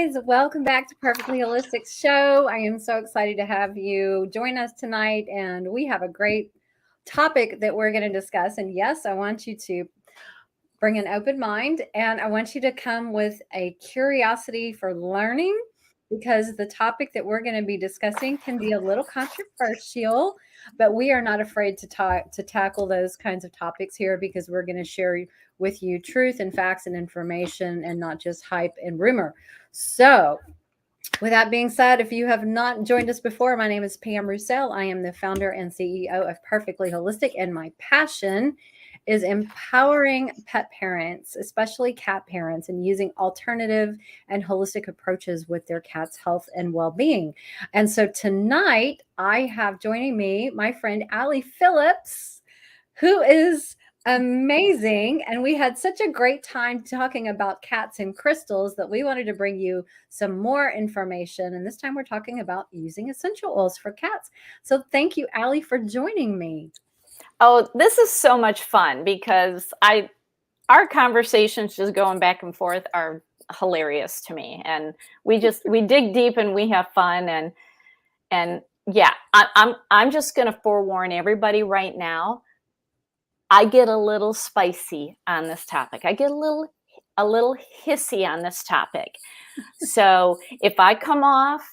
guys. Welcome back to Perfectly Holistic Show. I am so excited to have you join us tonight, and we have a great topic that we're going to discuss. And yes, I want you to bring an open mind, and I want you to come with a curiosity for learning because the topic that we're going to be discussing can be a little controversial, but we are not afraid to tackle those kinds of topics here because we're going to share with you truth and facts and information and not just hype and rumor. So, with that being said, if you have not joined us before, my name is Pam Roussel. I am the founder and CEO of Perfectly Holistic, and my passion is empowering pet parents, especially cat parents, and using alternative and holistic approaches with their cat's health and well-being. And so tonight, I have joining me my friend Allie Phillips, who is amazing. And we had such a great time talking about cats and crystals that we wanted to bring you some more information. And this time we're talking about using essential oils for cats. So thank you, Allie, for joining me. Oh, this is so much fun because our conversations just going back and forth are hilarious to me. And we dig deep and we have fun. And yeah, I'm just going to forewarn everybody right now. I get a little spicy on this topic. I get a little hissy on this topic. So if I come off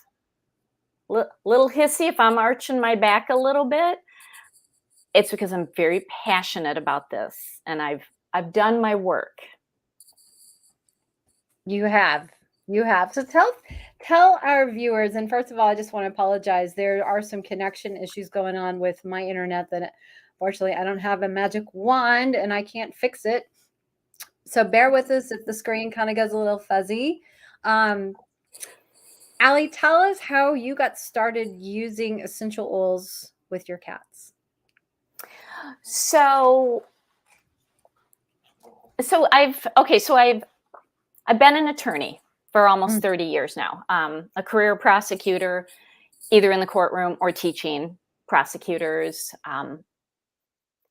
little hissy, if I'm arching my back a little bit, it's because I'm very passionate about this and I've done my work. You have. So tell our viewers, and first of all, I just want to apologize. There are some connection issues going on with my internet that fortunately I don't have a magic wand and I can't fix it. So bear with us if the screen kind of goes a little fuzzy. Allie, tell us how you got started using essential oils with your cats. So I've been an attorney for almost 30 years now. A career prosecutor, either in the courtroom or teaching prosecutors,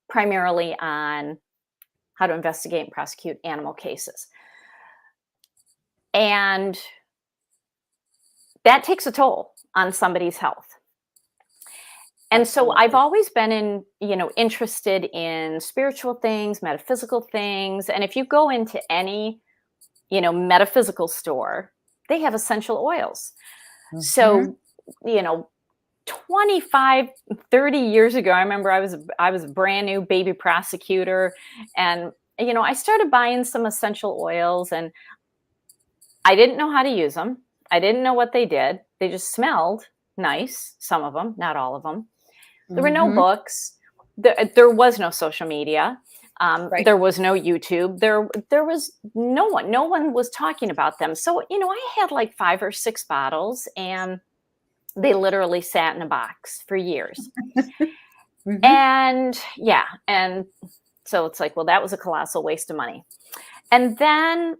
primarily on how to investigate and prosecute animal cases. And that takes a toll on somebody's health. And so I've always been interested in spiritual things, metaphysical things. And if you go into any, metaphysical store, they have essential oils. Mm-hmm. So, 25, 30 years ago, I remember I was a brand new baby prosecutor. And, I started buying some essential oils and I didn't know how to use them. I didn't know what they did. They just smelled nice. Some of them, not all of them. There were no books. There was no social media. Right. There was no YouTube. There was no one. No one was talking about them. So, I had like 5 or 6 bottles and they literally sat in a box for years. Mm-hmm. And yeah. And so it's like, well, that was a colossal waste of money. And then,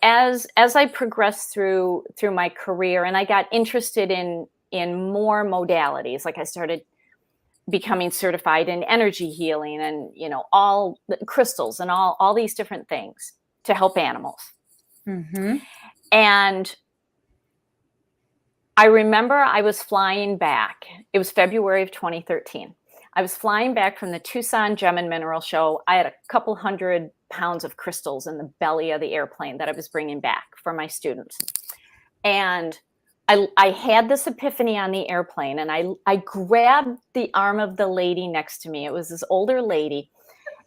as I progressed through my career and I got interested in more modalities, like I started becoming certified in energy healing and, all the crystals and all these different things to help animals. Mm-hmm. And I remember I was flying back. It was February of 2013. I was flying back from the Tucson Gem and Mineral Show. I had a couple 100 pounds of crystals in the belly of the airplane that I was bringing back for my students. And I had this epiphany on the airplane and I grabbed the arm of the lady next to me. It was this older lady.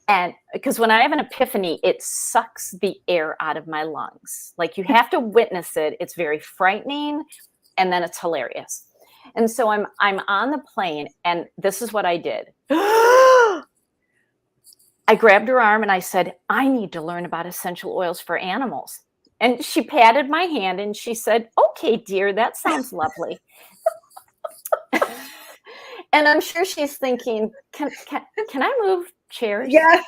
And because when I have an epiphany, it sucks the air out of my lungs. Like you have to witness it. It's very frightening. And then it's hilarious. And so I'm on the plane and this is what I did. I grabbed her arm and I said, I need to learn about essential oils for animals. And she patted my hand and she said, okay, dear, that sounds lovely. And I'm sure she's thinking, can I move chairs? Yeah.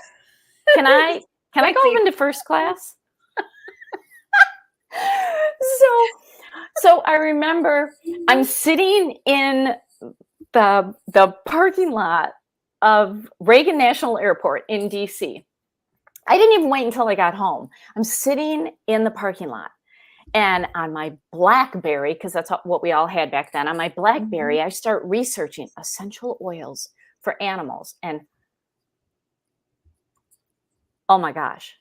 Can I go into first class? So I remember I'm sitting in the parking lot of Reagan National Airport in DC. I didn't even wait until I got home. I'm sitting in the parking lot And on my BlackBerry, because that's what we all had back then, on my BlackBerry, I start researching essential oils for animals. And oh my gosh,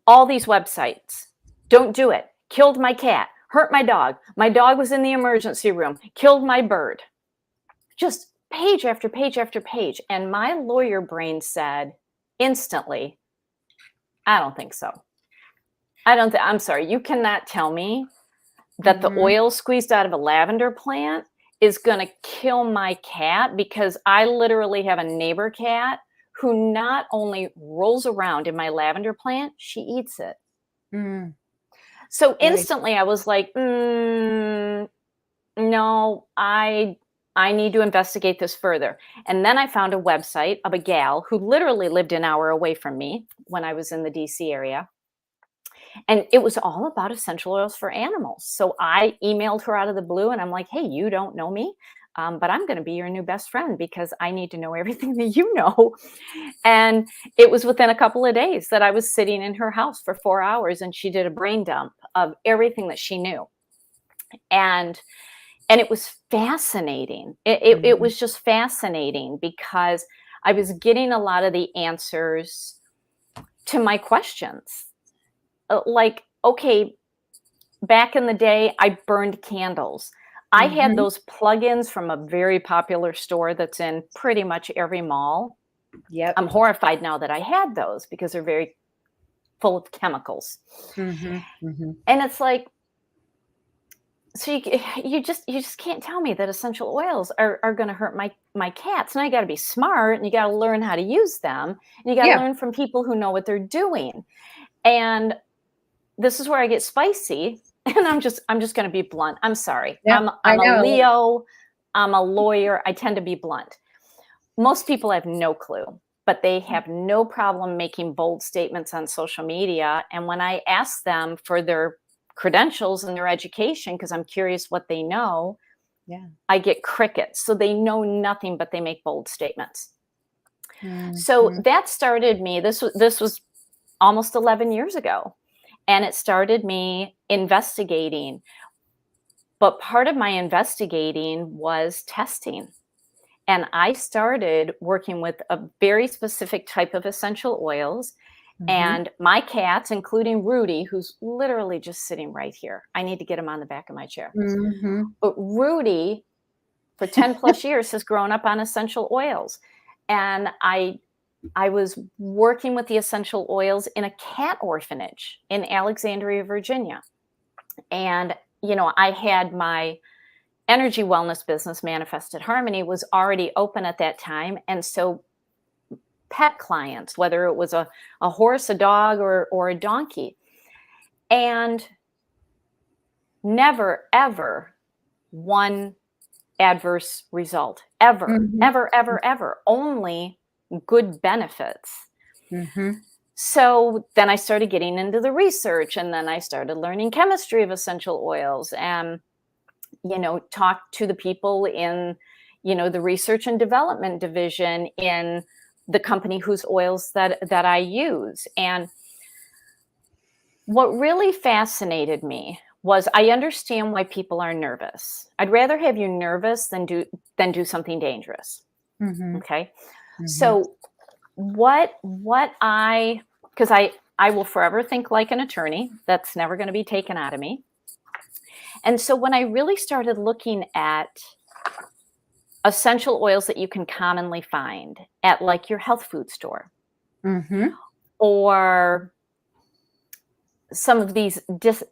all these websites, don't do it, killed my cat, hurt my dog was in the emergency room, killed my bird. Just page after page after page. And my lawyer brain said instantly, I don't think so. I'm sorry, you cannot tell me that the oil squeezed out of a lavender plant is going to kill my cat, because I literally have a neighbor cat who not only rolls around in my lavender plant, she eats it. So instantly I was like, no, I need to investigate this further. And then I found a website of a gal who literally lived an hour away from me when I was in the DC area. And it was all about essential oils for animals. So I emailed her out of the blue and I'm like, hey, you don't know me, but I'm going to be your new best friend because I need to know everything that you know. And it was within a couple of days that I was sitting in her house for 4 hours and she did a brain dump of everything that she knew. And it was fascinating. It was just fascinating because I was getting a lot of the answers to my questions. Like, okay, back in the day, I burned candles. I had those plugins from a very popular store that's in pretty much every mall. Yep. I'm horrified now that I had those because they're very full of chemicals. And it's like, so you just can't tell me that essential oils are going to hurt my cats. And I got to be smart, and you got to learn how to use them, and you got to learn from people who know what they're doing. And this is where I get spicy, and I'm just going to be blunt. I'm sorry. I'm a Leo. I'm a lawyer. I tend to be blunt. Most people have no clue, but they have no problem making bold statements on social media. And when I ask them for their credentials and their education, because I'm curious what they know, I get crickets. So they know nothing, but they make bold statements. So that started me. This was almost 11 years ago. And it started me investigating. But part of my investigating was testing. And I started working with a very specific type of essential oils. And my cats, including Rudy, who's literally just sitting right here. I need to get him on the back of my chair. But Rudy, for 10 plus years, has grown up on essential oils. And I was working with the essential oils in a cat orphanage in Alexandria, Virginia. And, I had my energy wellness business, Manifested Harmony, was already open at that time. And so pet clients, whether it was a horse, a dog, or a donkey, and never, ever one adverse result, ever, ever, only good benefits. So then I started getting into the research, and then I started learning chemistry of essential oils, and talked to the people in the research and development division in the company whose oils that I use. And what really fascinated me was I understand why people are nervous. I'd rather have you nervous than do something dangerous. Okay. So because I will forever think like an attorney. That's never going to be taken out of me. And so when I really started looking at essential oils that you can commonly find at like your health food store, or some of these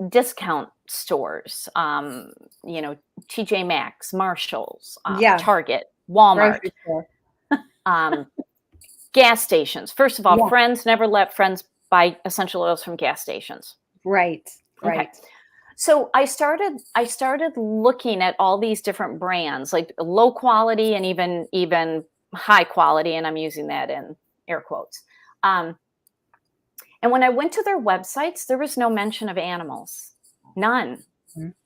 discount stores, TJ Maxx, Marshalls, Target, Walmart, gas stations. First of all, friends, never let friends buy essential oils from gas stations. Right. Okay. So I started looking at all these different brands, like low quality and even high quality, and I'm using that in air quotes. And when I went to their websites, there was no mention of animals, none.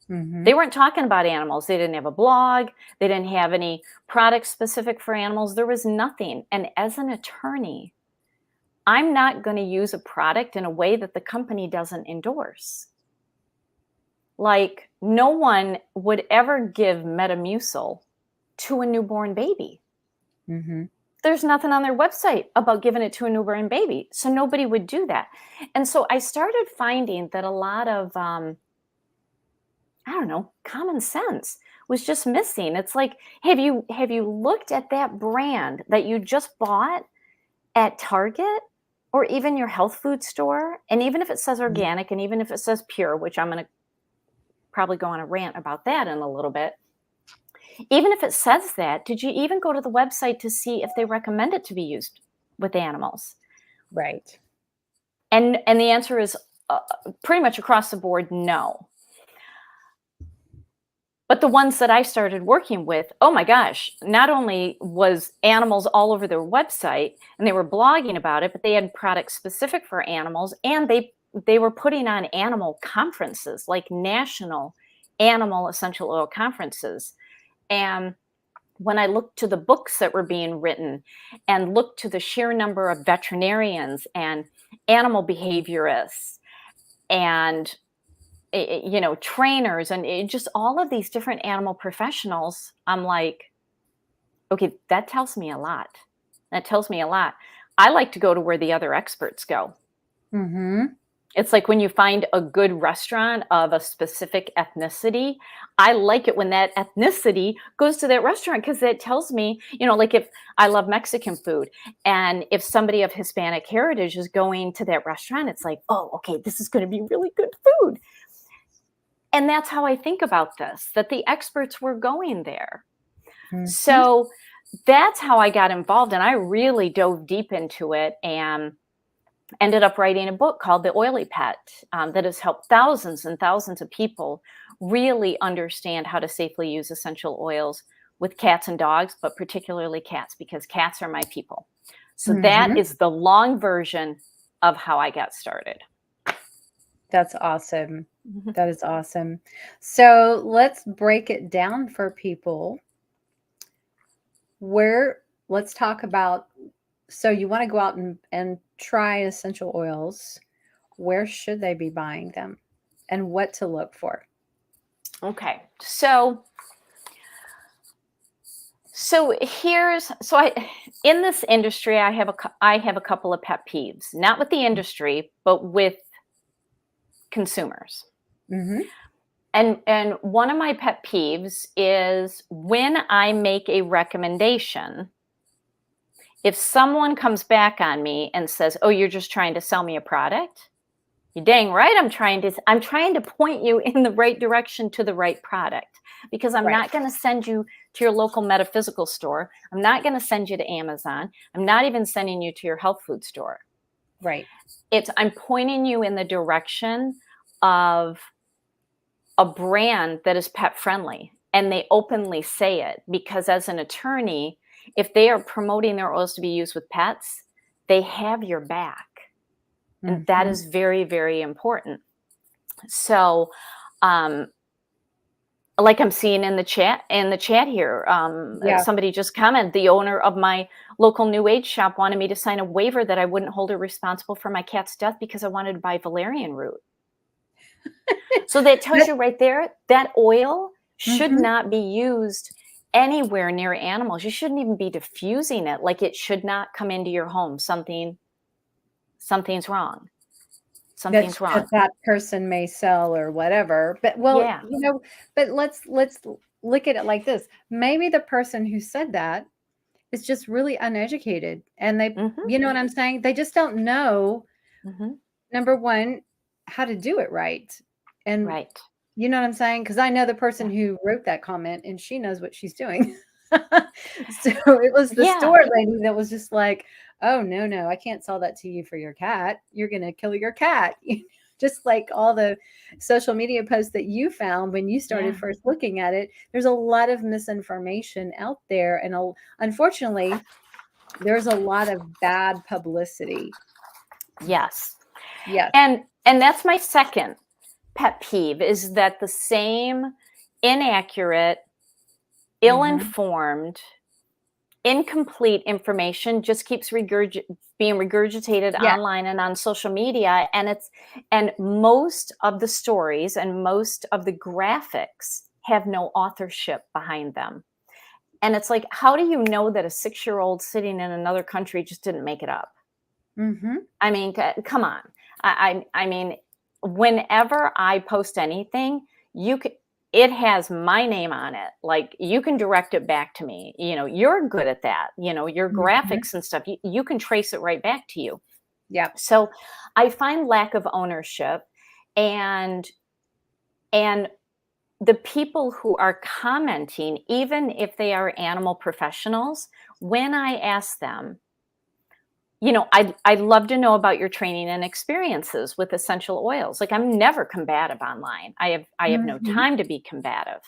They weren't talking about animals. They didn't have a blog. They didn't have any products specific for animals. There was nothing. And as an attorney, I'm not going to use a product in a way that the company doesn't endorse. Like, no one would ever give Metamucil to a newborn baby. Mm-hmm. There's nothing on their website about giving it to a newborn baby. So nobody would do that. And so I started finding that a lot of, I don't know, common sense was just missing. It's like, have you looked at that brand that you just bought at Target or even your health food store? And even if it says organic and even if it says pure, which I'm going to probably go on a rant about that in a little bit. Even if it says that, did you even go to the website to see if they recommend it to be used with animals? Right. And the answer is pretty much across the board, no. But the ones that I started working with, oh my gosh, not only was animals all over their website and they were blogging about it, but they had products specific for animals, and they were putting on animal conferences, like national animal essential oil conferences. And when I looked to the books that were being written and looked to the sheer number of veterinarians and animal behaviorists and trainers and just all of these different animal professionals, I'm like, okay, that tells me a lot. That tells me a lot. I like to go to where the other experts go. Mm-hmm. It's like when you find a good restaurant of a specific ethnicity, I like it when that ethnicity goes to that restaurant, because it tells me, like if I love Mexican food and if somebody of Hispanic heritage is going to that restaurant, it's like, oh, okay, this is going to be really good food. And that's how I think about this, that the experts were going there. Mm-hmm. So that's how I got involved. And I really dove deep into it and ended up writing a book called The Oily Pet that has helped thousands and thousands of people really understand how to safely use essential oils with cats and dogs, but particularly cats, because cats are my people. So that is the long version of how I got started. That's awesome. That is awesome. So let's break it down for people. Let's talk about, so you want to go out and try essential oils. Where should they be buying them and what to look for? Okay. So in this industry, I have a couple of pet peeves, not with the industry, but with consumers. Mm-hmm. And one of my pet peeves is when I make a recommendation, if someone comes back on me and says, oh, you're just trying to sell me a product, you're dang right I'm trying to point you in the right direction to the right product, because I'm not going to send you to your local metaphysical store. I'm not going to send you to Amazon. I'm not even sending you to your health food store. Right. I'm pointing you in the direction of a brand that is pet friendly, and they openly say it, because as an attorney, if they are promoting their oils to be used with pets, they have your back. And that is very, very important. So, like I'm seeing in the chat here, somebody just commented, the owner of my local new age shop wanted me to sign a waiver that I wouldn't hold her responsible for my cat's death because I wanted to buy valerian root. So that tells you right there, that oil should not be used anywhere near animals. You shouldn't even be diffusing it. Like, it should not come into your home. Something's wrong. Something's wrong. That person may sell or whatever. But but let's look at it like this. Maybe the person who said that is just really uneducated, and they, you know what I'm saying? They just don't know, number one, how to do it right. And you know what I'm saying? Because I know the person who wrote that comment, and she knows what she's doing. So it was the store lady that was just like, oh, no, I can't sell that to you for your cat. You're going to kill your cat. Just like all the social media posts that you found when you started first looking at it. There's a lot of misinformation out there. And unfortunately, there's a lot of bad publicity. Yes. Yes. And that's my second pet peeve, is that the same inaccurate, ill-informed incomplete information just keeps being regurgitated Yeah. online and on social media, and most of the stories and most of the graphics have no authorship behind them. And it's like, how do you know that a 6-year-old sitting in another country just didn't make it up? I mean, come on. I mean, whenever I post anything, it has my name on it. Like, you can direct it back to me. You're good at that. Your graphics and stuff, you can trace it right back to you. Yeah. So I find lack of ownership, and the people who are commenting, even if they are animal professionals, when I ask them, I'd love to know about your training and experiences with essential oils. Like, I'm never combative online. I have no time to be combative.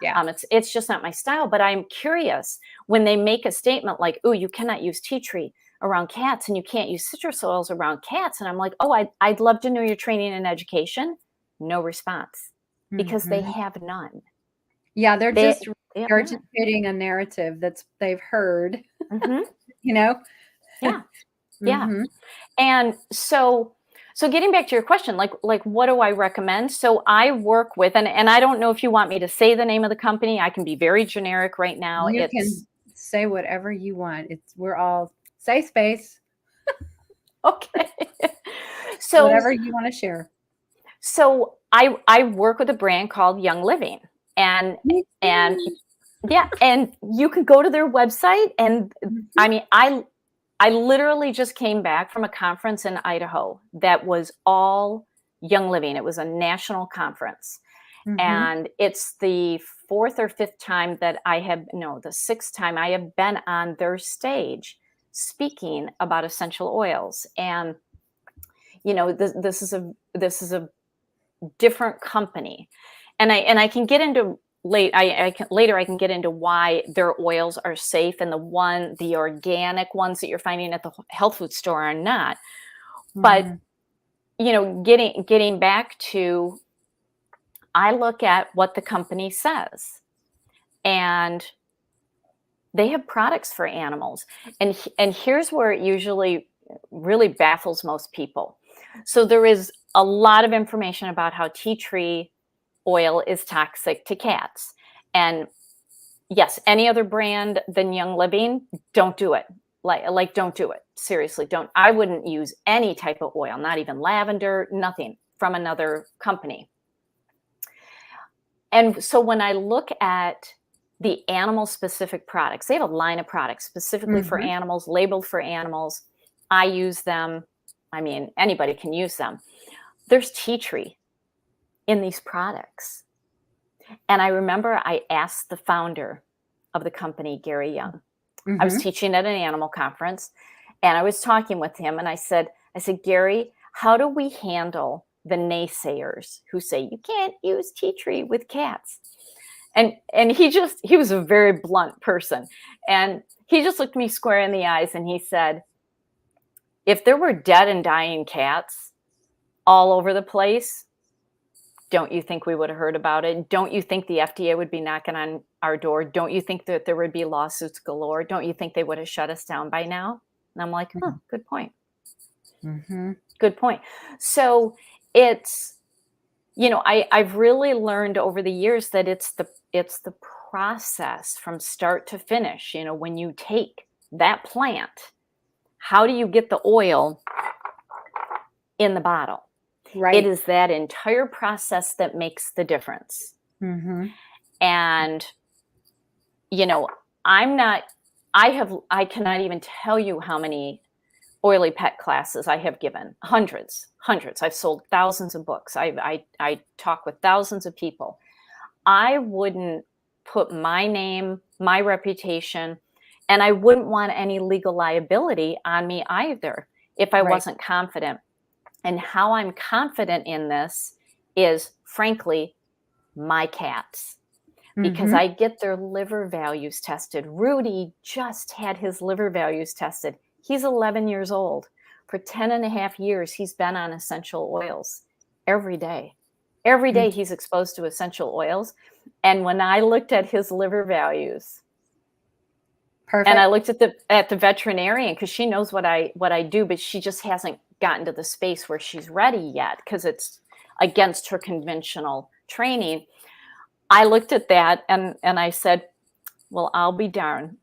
Yeah. It's just not my style. But I'm curious when they make a statement like, "Oh, you cannot use tea tree around cats, and you can't use citrus oils around cats." And I'm like, "Oh, I'd love to know your training and education." No response, because they have none. Yeah, they're They, just they have none. regurgitating a narrative they've heard. Mm-hmm. Yeah. Yeah. And so getting back to your question, like what do I recommend? So I work with, and I don't know if you want me to say the name of the company. I can be very generic right now. You can say whatever you want. We're all safe space. Okay. So whatever you want to share. So I work with a brand called Young Living, and yeah, and you can go to their website, and I mean, I literally just came back from a conference in Idaho that was all Young Living. It was a national conference. And it's the 4th or 5th time that the 6th time I have been on their stage speaking about essential oils. And, this is a different company. And I can get into later I can get into why their oils are safe, and the organic ones that you're finding at the health food store are not. But getting back to, I look at what the company says, and they have products for animals, and here's where it usually really baffles most people. So there is a lot of information about how tea tree oil is toxic to cats. And yes, any other brand than Young Living, don't do it. Like don't do it. Seriously, don't. I wouldn't use any type of oil, not even lavender, nothing from another company. And so when I look at the animal specific products, they have a line of products specifically for animals, labeled for animals. I use them. I mean, anybody can use them. There's tea tree in these products. And I remember I asked the founder of the company, Gary Young. I was teaching at an animal conference, and I was talking with him, and I said, Gary, how do we handle the naysayers who say you can't use tea tree with cats? And he was a very blunt person. And he just looked me square in the eyes, and he said, if there were dead and dying cats all over the place, don't you think we would have heard about it? Don't you think the FDA would be knocking on our door? Don't you think that there would be lawsuits galore? Don't you think they would have shut us down by now? And I'm like, good point. Good point. So it's, I've really learned over the years that it's the process from start to finish. When you take that plant, how do you get the oil in the bottle? Right. It is that entire process that makes the difference. And, I cannot even tell you how many oily pet classes I have given. Hundreds. I've sold thousands of books. I talk with thousands of people. I wouldn't put my name, my reputation, and I wouldn't want any legal liability on me either if I wasn't confident. And how I'm confident in this is, frankly, my cats, because I get their liver values tested. Rudy just had his liver values tested. He's 11 years old. For 10 and a half years, he's been on essential oils every day. Every day he's exposed to essential oils. And when I looked at his liver values, Perfect. And I looked at the veterinarian because she knows what I do, but she just hasn't gotten to the space where she's ready yet because it's against her conventional training. I looked at that and I said, well, I'll be darned.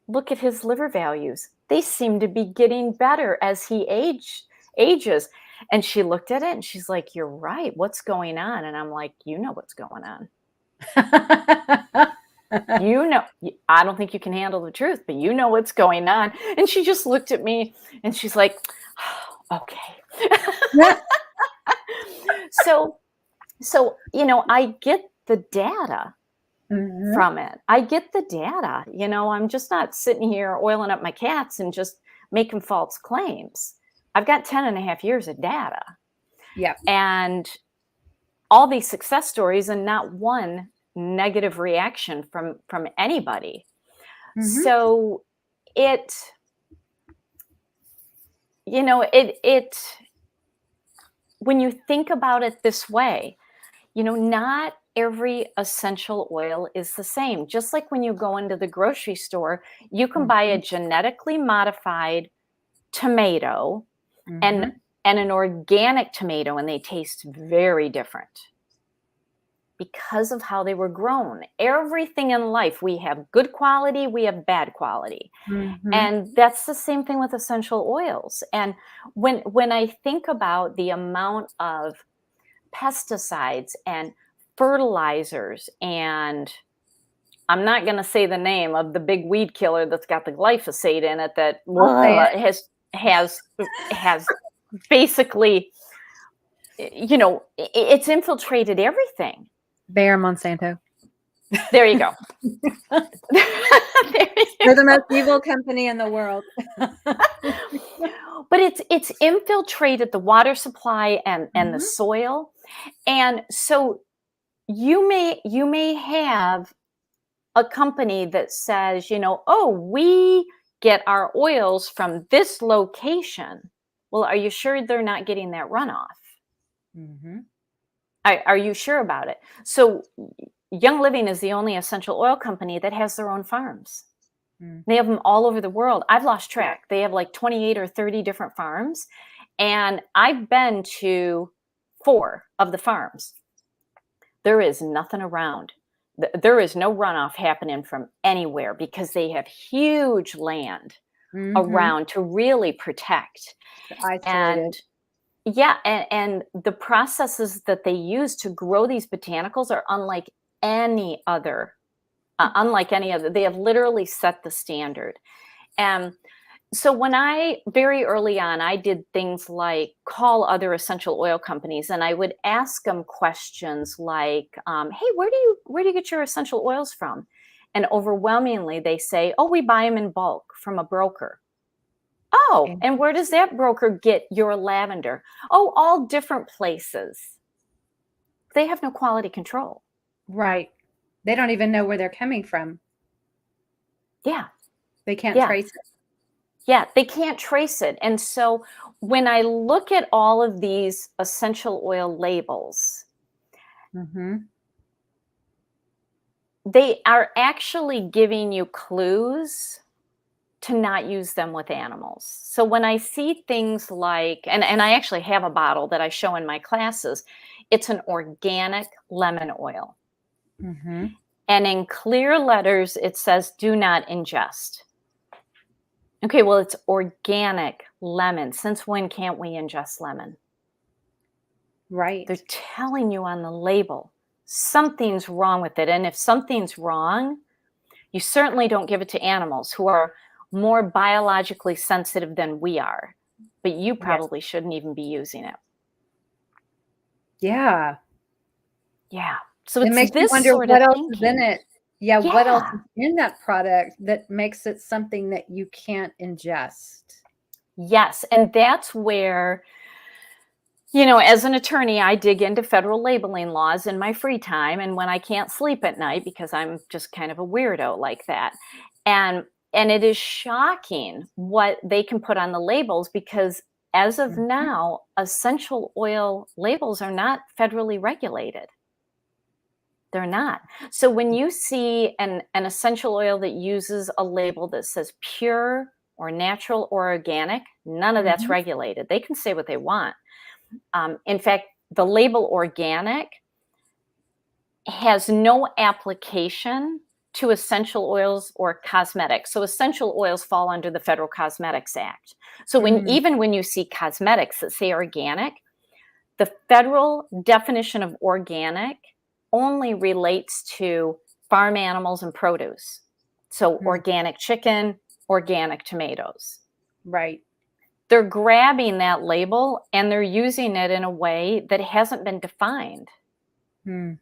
Look at his liver values. They seem to be getting better as he ages. And she looked at it and she's like, you're right. What's going on? And I'm like, you know what's going on. You know, I don't think you can handle the truth, but you know what's going on. And she just looked at me and she's like, oh, okay. So, I get the data from it. I get the data. I'm just not sitting here oiling up my cats and just making false claims. I've got 10 and a half years of data. Yeah. And all these success stories and not one negative reaction from anybody. So it when you think about it this way, not every essential oil is the same. Just like when you go into the grocery store, you can buy a genetically modified tomato and an organic tomato, and they taste very different because of how they were grown. Everything in life, we have good quality, we have bad quality. And that's the same thing with essential oils. And when I think about the amount of pesticides and fertilizers, and I'm not going to say the name of the big weed killer that's got the glyphosate in it that has basically, it's infiltrated everything. Bayer Monsanto. There you go. They're the most evil company in the world. But it's infiltrated the water supply and the soil. And so you may have a company that says, oh, we get our oils from this location. Well, are you sure they're not getting that runoff? Are you sure about it? So Young Living is the only essential oil company that has their own farms. They have them all over the world. I've lost track. They have like 28 or 30 different farms. And I've been to 4 of the farms. There is nothing around. There is no runoff happening from anywhere because they have huge land around to really protect. Isolated. And the processes that they use to grow these botanicals are unlike any other. They have literally set the standard. And so very early on, I did things like call other essential oil companies, and I would ask them questions like, hey, where do you get your essential oils from? And overwhelmingly, they say, oh, we buy them in bulk from a broker. Oh, and where does that broker get your lavender? Oh, all different places. They have no quality control. Right. They don't even know where they're coming from. Yeah. They can't trace it. Yeah, they can't trace it. And so when I look at all of these essential oil labels, they are actually giving you clues to not use them with animals. So when I see things like, and I actually have a bottle that I show in my classes, it's an organic lemon oil. And in clear letters, it says, do not ingest. Okay, well, it's organic lemon. Since when can't we ingest lemon? Right. They're telling you on the label, something's wrong with it. And if something's wrong, you certainly don't give it to animals who are more biologically sensitive than we are. But you probably shouldn't even be using it. Yeah. Yeah. So it makes me wonder what else is in it. Yeah, what else is in that product that makes it something that you can't ingest? Yes. And that's where, as an attorney, I dig into federal labeling laws in my free time and when I can't sleep at night because I'm just kind of a weirdo like that. And it is shocking what they can put on the labels because as of now, essential oil labels are not federally regulated. They're not. So when you see an essential oil that uses a label that says pure or natural or organic, none of that's Mhm. regulated. They can say what they want. In fact, the label organic has no application to essential oils or cosmetics. So essential oils fall under the Federal Cosmetics Act. So Mm. even when you see cosmetics that say organic, the federal definition of organic only relates to farm animals and produce. So Mm. organic chicken, organic tomatoes. Right. They're grabbing that label and they're using it in a way that hasn't been defined. Mm.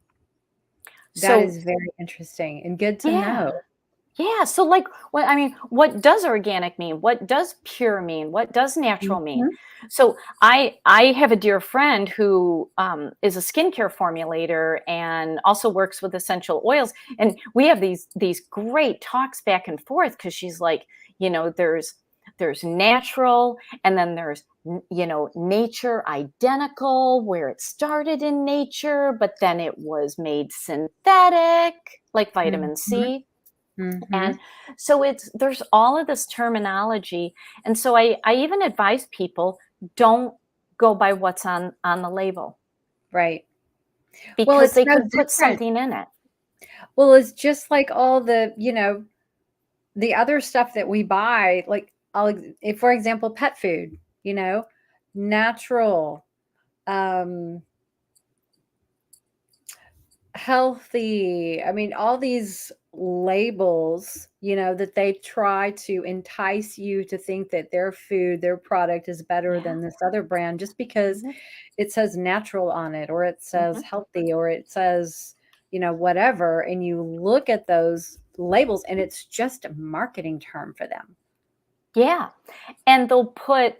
That So is very interesting and good to yeah. know. Yeah, so like what does organic mean? What does pure mean? What does natural mean? Mhm. So I have a dear friend who is a skincare formulator and also works with essential oils, and we have these great talks back and forth because she's like, there's natural, and then there's nature identical, where it started in nature, but then it was made synthetic, like vitamin Mhm. C. And Mhm. so there's all of this terminology. And so I even advise people, don't go by what's on the label, Right. Well, because it's they no could put different. something in it. Well, it's just like all the, the other stuff that we buy, like if, for example, pet food, natural, um, healthy. I mean, all these labels, that they try to entice you to think that their food, their product is better Yeah. than this other brand just because Hmm. it says natural on it or it says Hmm. healthy or it says, whatever. And you look at those labels and it's just a marketing term for them. Yeah. And they'll put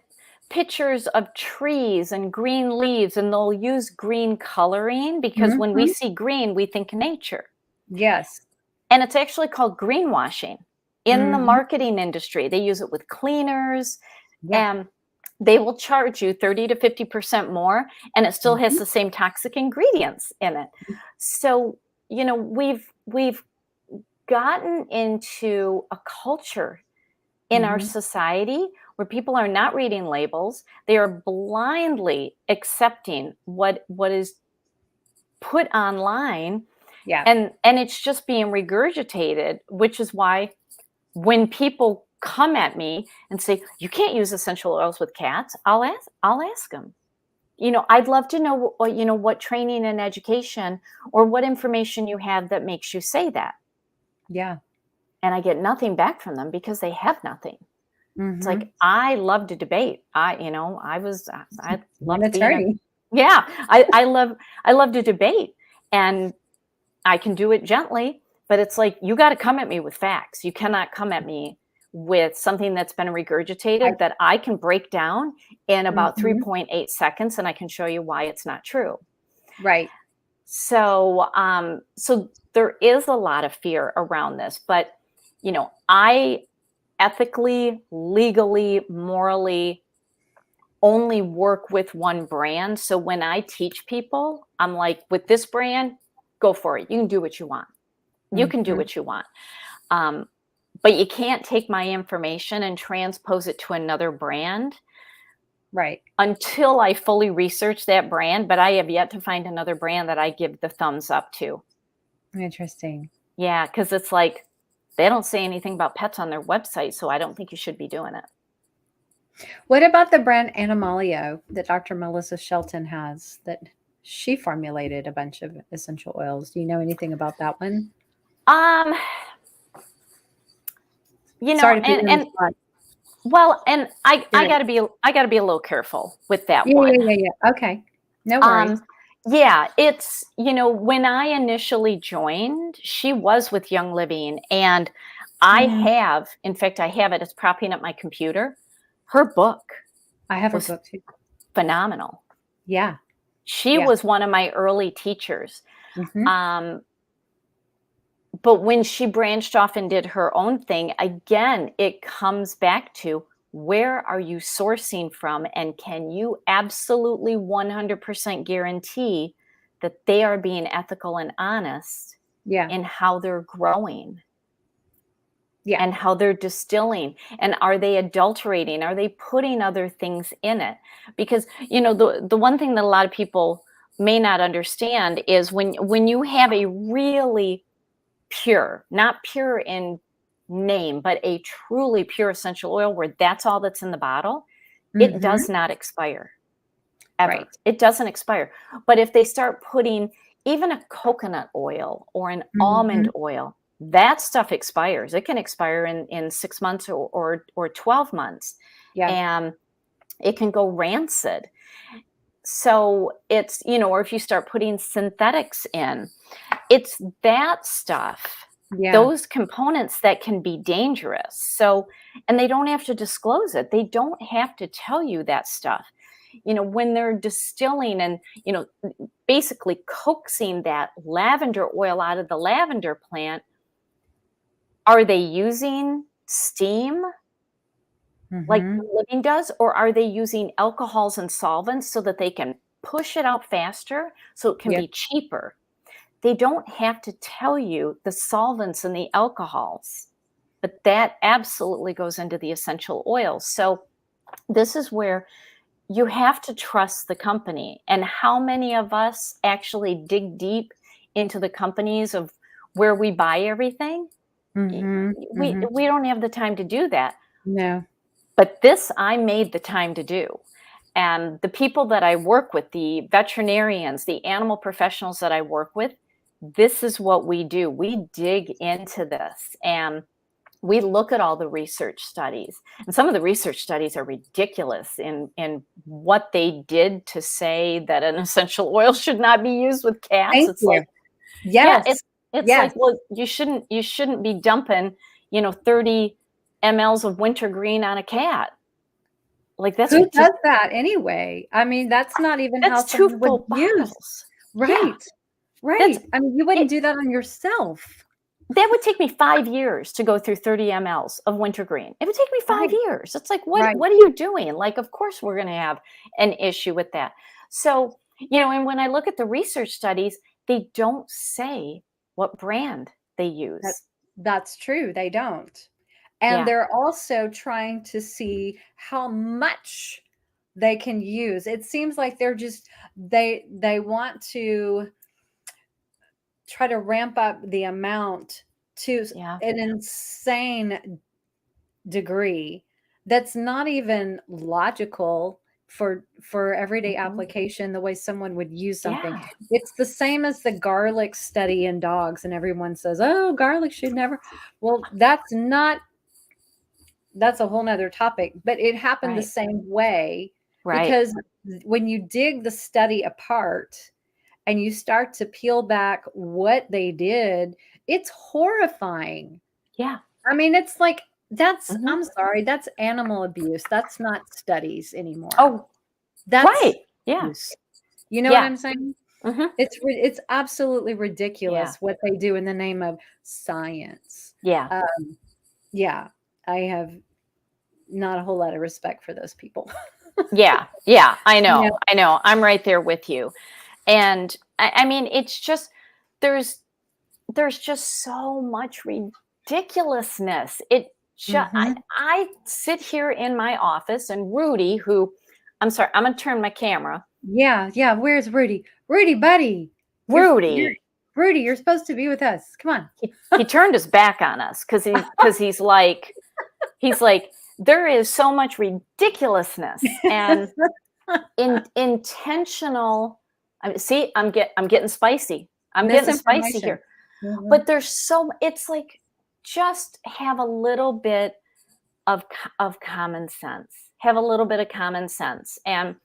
pictures of trees and green leaves, and they'll use green coloring because when we Mhm. see green, we think nature. Yes. And it's actually called greenwashing in the Mhm. marketing industry. They use it with cleaners, Yeah. and they will charge you 30 to 50% more, and it still has Mhm. the same toxic ingredients in it. So, we've gotten into a culture in our Mhm. society where people are not reading labels. They are blindly accepting what is put online, Yeah. and it's just being regurgitated, which is why when people come at me and say you can't use essential oils with cats, I'll ask them, I'd love to know what training and education or what information you have that makes you say that. Yeah. And I get nothing back from them because they have nothing. It's like, Mhm. I love to debate. I One loved being a attorney. yeah, I love to debate, and I can do it gently, but it's like, you got to come at me with facts. You cannot come at me with something that's been I regurgitated that I can break down in about Mhm. 3.8 seconds, and I can show you why it's not true. Right. So there is a lot of fear around this, but I ethically, legally, morally only work with one brand. So when I teach people, I'm like, with this brand, go for it. You can do what you want. You can do Mhm. what you want. Um, but you can't take my information and transpose it to another brand Right. until I fully research that brand. But I have yet to find another brand that I give the thumbs up to. Interesting. Yeah, because it's like, they don't say anything about pets on their website, so I don't think you should be doing it. What about the brand Animalio that Dr. Melissa Shelton has that she formulated a bunch of essential oils? Do you know anything about that one? Um, Sorry to put and you on the and spot. well, and I You're I right. gotta be I gotta be a little careful with that Yeah, one. yeah, yeah, yeah. Okay. No worries. Um, yeah, it's, when I initially joined, she was with Young Living, and Mm, in fact, I have it, it's propping up my computer. Her book I have her was book too. phenomenal. Yeah. She Yeah. was one of my early teachers. Mhm. Um, but when she branched off and did her own thing, again, it comes back to, where are you sourcing from? And can you absolutely 100% guarantee that they are being ethical and honest Yeah. in how they're growing. Yeah. And how they're distilling, and are they adulterating? Are they putting other things in it? Because, the one thing that a lot of people may not understand is when you have a really pure, not pure in name, but a truly pure essential oil where that's all that's in the bottle, it does not expire ever. Right. It doesn't expire. But if they start putting even a coconut oil or an almond oil, that stuff expires. It can expire in 6 months or 12 months. Yeah. And it can go rancid. So it's, or if you start putting synthetics in, it's that stuff, Yeah. those components that can be dangerous. So, and they don't have to disclose it. They don't have to tell you that stuff. When they're distilling and, basically coaxing that lavender oil out of the lavender plant, are they using steam like the living does, or are they using alcohols and solvents so that they can push it out faster so it can Yeah. be cheaper? They don't have to tell you the solvents and the alcohols, but that absolutely goes into the essential oils. So this is where you have to trust the company. And how many of us actually dig deep into the companies of where we buy everything? We don't have the time to do that. No. But this I made the time to do. And the people that I work with, the veterinarians, the animal professionals that I work with, this is what we do. We dig into this and we look at all the research studies. And some of the research studies are ridiculous in what they did to say that an essential oil should not be used with cats. Thank It's you. like, Yes. yeah, it's Yes. like, well, you shouldn't be dumping, 30 mLs of wintergreen on a cat. Like, that's Who does that anyway? I mean, that's not even how That's 2 someone would full use. bottles. Right. Yeah, Right. I mean, you wouldn't do that on yourself. that would take me 5 years to go through 30 mLs of wintergreen. It would take me 5 years. It's like, what are you doing? Like, of course we're gonna have an issue with that. So, and when I look at the research studies, they don't say what brand they use. That's true. They don't. And Yeah. they're also trying to see how much they can use. It seems like they're just they want to try to ramp up the amount to an insane degree that's not even logical for everyday application, the way someone would use something. Yeah. It's the same as the garlic study in dogs, and everyone says, oh, garlic should never. Well, that's a whole nother topic, but it happened the same way. Because when you dig the study apart and you start to peel back what they did, it's horrifying. Yeah. I mean, it's like, I'm sorry, that's animal abuse. That's not studies anymore. Oh, that's yeah. abuse. You know what I'm saying? It's absolutely ridiculous what they do in the name of science. Yeah. Yeah, I have not a whole lot of respect for those people. Yeah, I know. I'm right there with you. And I mean, it's just, there's just so much ridiculousness. It just, I sit here in my office, and Rudy, who, I'm sorry, I'm going to turn my camera. Yeah. Where's Rudy? Rudy, buddy. Rudy, you're supposed to be with us. Come on. He turned his back on us because he's like, there is so much ridiculousness and intentional. See, I'm getting spicy. I'm getting spicy here. But there's it's like, just have a little bit of common sense. Have a little bit of common sense. And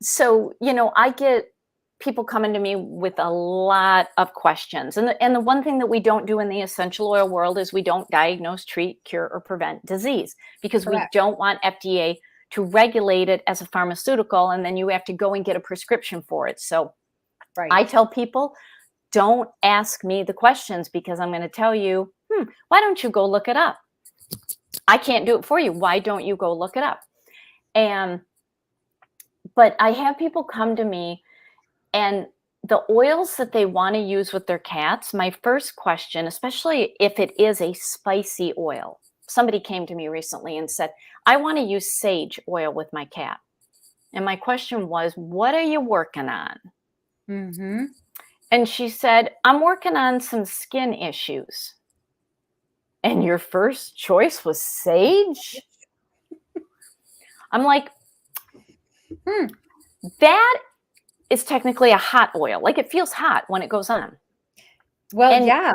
so, I get people coming to me with a lot of questions. And the one thing that we don't do in the essential oil world is we don't diagnose, treat, cure, or prevent disease, because we don't want FDA to regulate it as a pharmaceutical, and then you have to go and get a prescription for it. So I tell people, don't ask me the questions, because I'm going to tell you, why don't you go look it up? I can't do it for you. Why don't you go look it up? But I have people come to me, and the oils that they want to use with their cats, my first question, especially if it is a spicy oil, somebody came to me recently and said, I want to use sage oil with my cat. And my question was, what are you working on? Mm-hmm. And she said, I'm working on some skin issues. And your first choice was sage? I'm like, that is technically a hot oil. Like, it feels hot when it goes on. Well, And yeah.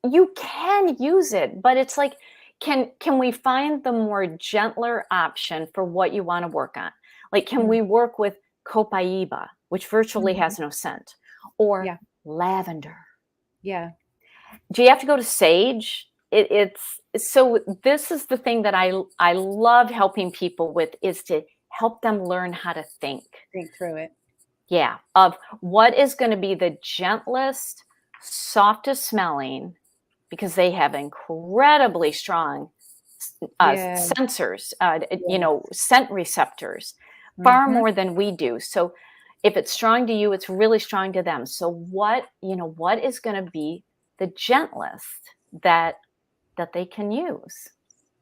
you can use it, but it's like, can we find the more gentler option for what you want to work on? Like, can we work with copaiba, which virtually has no scent, or Yeah. lavender? Yeah. Do you have to go to sage? It's so this is the thing that I love helping people with, is to help them learn how to think. Think through it. Yeah, of what is going to be the gentlest, softest smelling, because they have incredibly strong Yeah. sensors, scent receptors, far Mm-hmm. more than we do. So if it's strong to you, it's really strong to them. So what is going to be the gentlest that they can use?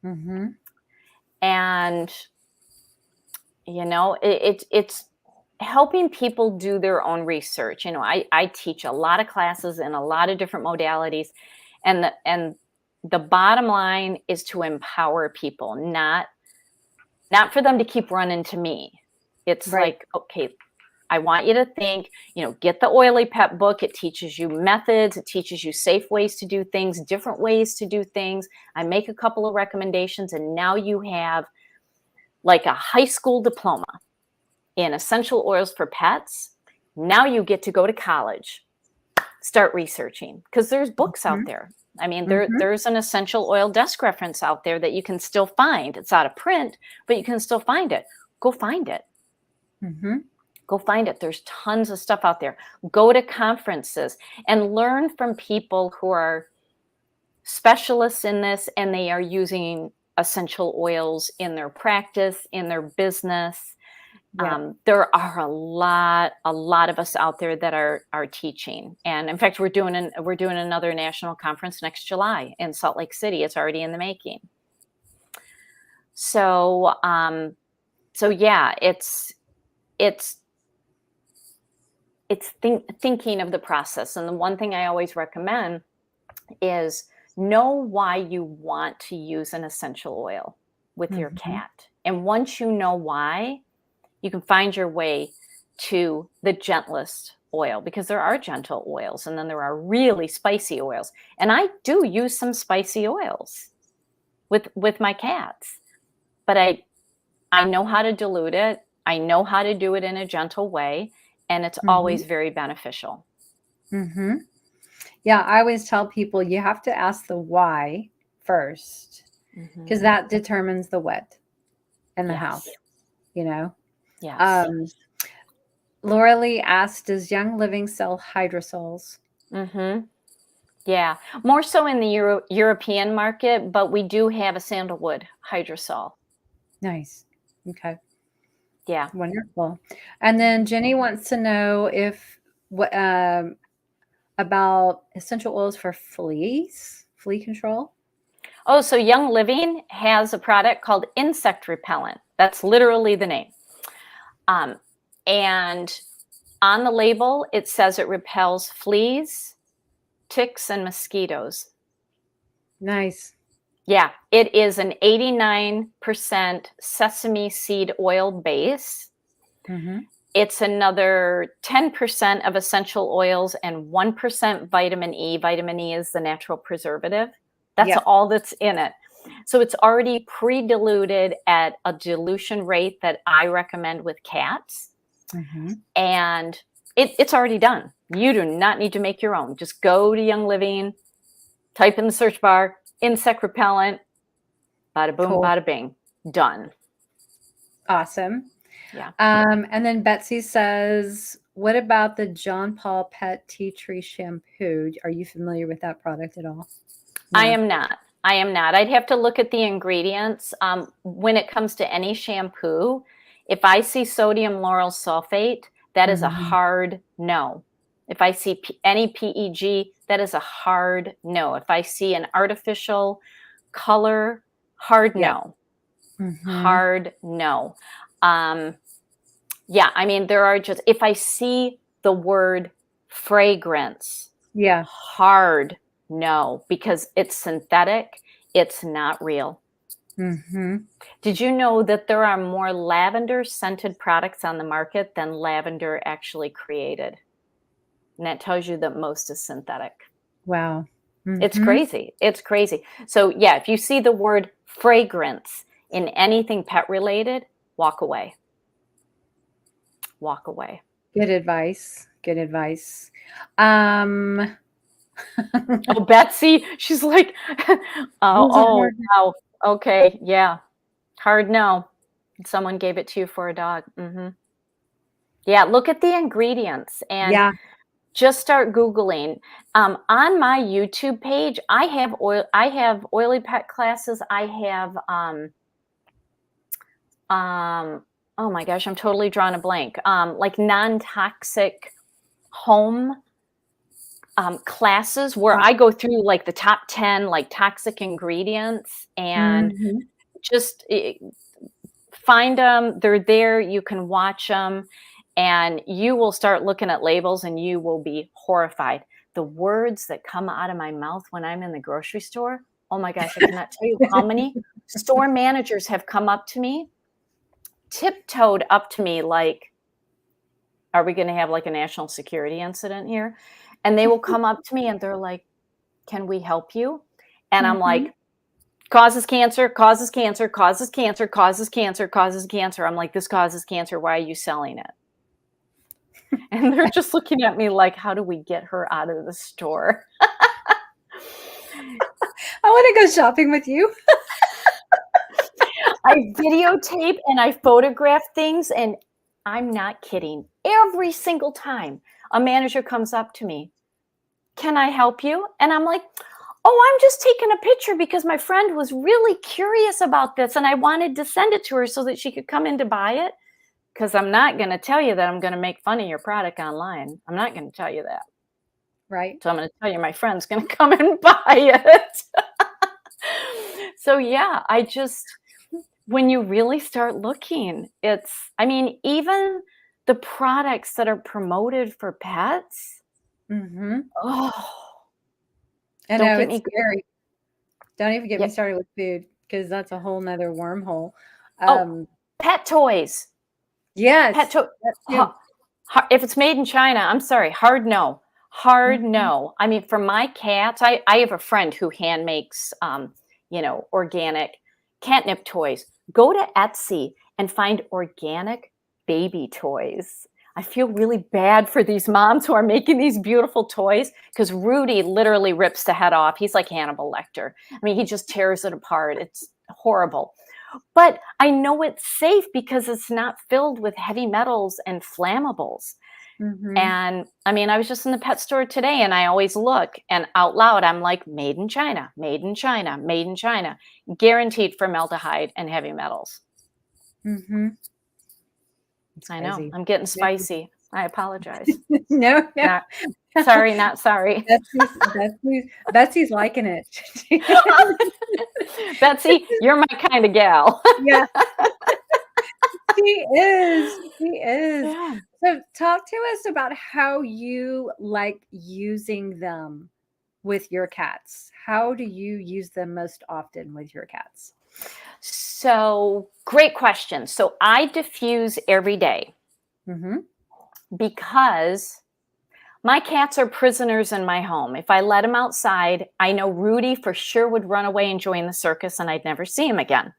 Mm-hmm. And it's helping people do their own research. I teach a lot of classes in a lot of different modalities, and the bottom line is to empower people, not for them to keep running to me. It's Right. like, okay, I want you to think, get the Oily Pet book. It teaches you methods. It teaches you safe ways to do things, different ways to do things. I make a couple of recommendations, and now you have like a high school diploma in essential oils for pets. Now you get to go to college, start researching, because there's books out there. I mean, there's an essential oil desk reference out there that you can still find. It's out of print, but you can still find it. Go find it. Mm-hmm. Go find it. There's tons of stuff out there. Go to conferences and learn from people who are specialists in this, and they are using essential oils in their practice, in their business. Yeah. There are a lot of us out there that are teaching, and in fact, we're doing another national conference next July in Salt Lake City. It's already in the making. So, yeah, it's thinking of the process, and the one thing I always recommend is know why you want to use an essential oil with your cat, and once you know why, you can find your way to the gentlest oil, because there are gentle oils and then there are really spicy oils. And I do use some spicy oils with my cats, but I know how to dilute it. I know how to do it in a gentle way, and it's always very beneficial. Mm-hmm. Yeah, I always tell people you have to ask the why first, because that determines the what and the how, Yes. Laura Lee asked, does Young Living sell hydrosols? Yeah, more so in the European market, but we do have a sandalwood hydrosol. Nice. Okay. Yeah. Wonderful. And then Jenny wants to know if what about essential oils for flea control. Oh, so Young Living has a product called insect repellent. That's literally the name. And on the label, it says it repels fleas, ticks, and mosquitoes. Nice. Yeah, it is an 89% sesame seed oil base. It's another 10% of essential oils and 1% vitamin E. Vitamin E is the natural preservative. That's all that's in it. So it's already pre-diluted at a dilution rate that I recommend with cats. And it's already done. You do not need to make your own. Just go to Young Living, type in the search bar, insect repellent, bada boom, bada bing, done. Awesome. Yeah. And then Betsy says, what about the John Paul Pet Tea Tree Shampoo? Are you familiar with that product at all? No. I am not. I'd have to look at the ingredients. When it comes to any shampoo, if I see sodium lauryl sulfate, that is a Mhm. hard no. If I see any PEG, that is a hard no. If I see an artificial color, hard Yeah. no. Mhm. Hard no. Yeah, I mean, there are just, if I see the word fragrance, Yeah. hard no, because it's synthetic, it's not real. Mhm. Did you know that there are more lavender scented products on the market than lavender actually created? And that tells you that most is synthetic. Wow. It's Mhm. crazy. It's crazy. So, yeah, if you see the word fragrance in anything pet related, walk away. Walk away. Good advice. Good advice. Um, Oh, Betsy, she's like, oh, those are oh, hard. wow. Okay, yeah. Hard no. Someone gave it to you for a dog. Yeah, look at the ingredients and Yeah. just start Googling. On my YouTube page, I have oily pet classes. I have oh my gosh, I'm totally drawing a blank. Like non-toxic home classes where Wow. I go through like the top 10 like toxic ingredients and Mhm. just find them. They're there. You can watch them and you will start looking at labels and you will be horrified. The words that come out of my mouth when I'm in the grocery store, oh my gosh, I cannot tell you how many store managers have come up to me, tiptoed up to me like, are we going to have like a national security incident here? And they will come up to me and they're like, can we help you? And I'm Mhm. like, causes cancer, causes cancer, causes cancer, causes cancer, causes cancer. I'm like, this causes cancer. Why are you selling it? And they're just looking at me like, how do we get her out of the store? I wanna go shopping with you. I videotape and I photograph things, and I'm not kidding. Every single time a manager comes up to me, can I help you? And I'm like, oh, I'm just taking a picture because my friend was really curious about this and I wanted to send it to her so that she could come in to buy it. Because I'm not going to tell you that I'm going to make fun of your product online. I'm not going to tell you that. Right. So I'm going to tell you my friend's going to come and buy it. So yeah, when you really start looking, I mean, even the products that are promoted for pets, Mhm. oh, I don't know, get it's me going. scary. Don't even get Yeah. me started with food because that's a whole whole 'nother wormhole. Oh, Um, pet toys. Pet yes, toy. that too. If it's made in China, I'm sorry, hard no. Hard Mhm. no. I mean, for my cats, I have a friend who hand makes, organic catnip toys. Go to Etsy and find organic baby toys. I feel really bad for these moms who are making these beautiful toys because Rudy literally rips the head off. He's like Hannibal Lecter. I mean, he just tears it apart. It's horrible. But I know it's safe because it's not filled with heavy metals and flammables. Mhm. And I mean, I was just in the pet store today and I always look and out loud, I'm like, made in China, made in China, made in China, guaranteed formaldehyde and heavy metals. Mhm. It's I know, crazy. I'm getting Crazy. spicy. I apologize. No, no. Not sorry, not sorry. Betsy's liking it. Betsy, you're my kind of gal. Yeah, she is. She is. Yeah. So talk to us about how you like using them with your cats. How do you use them most often with your cats? So, great question. So, I diffuse every day Mhm. because my cats are prisoners in my home. If I let them outside, I know Rudy for sure would run away and join the circus and I'd never see him again.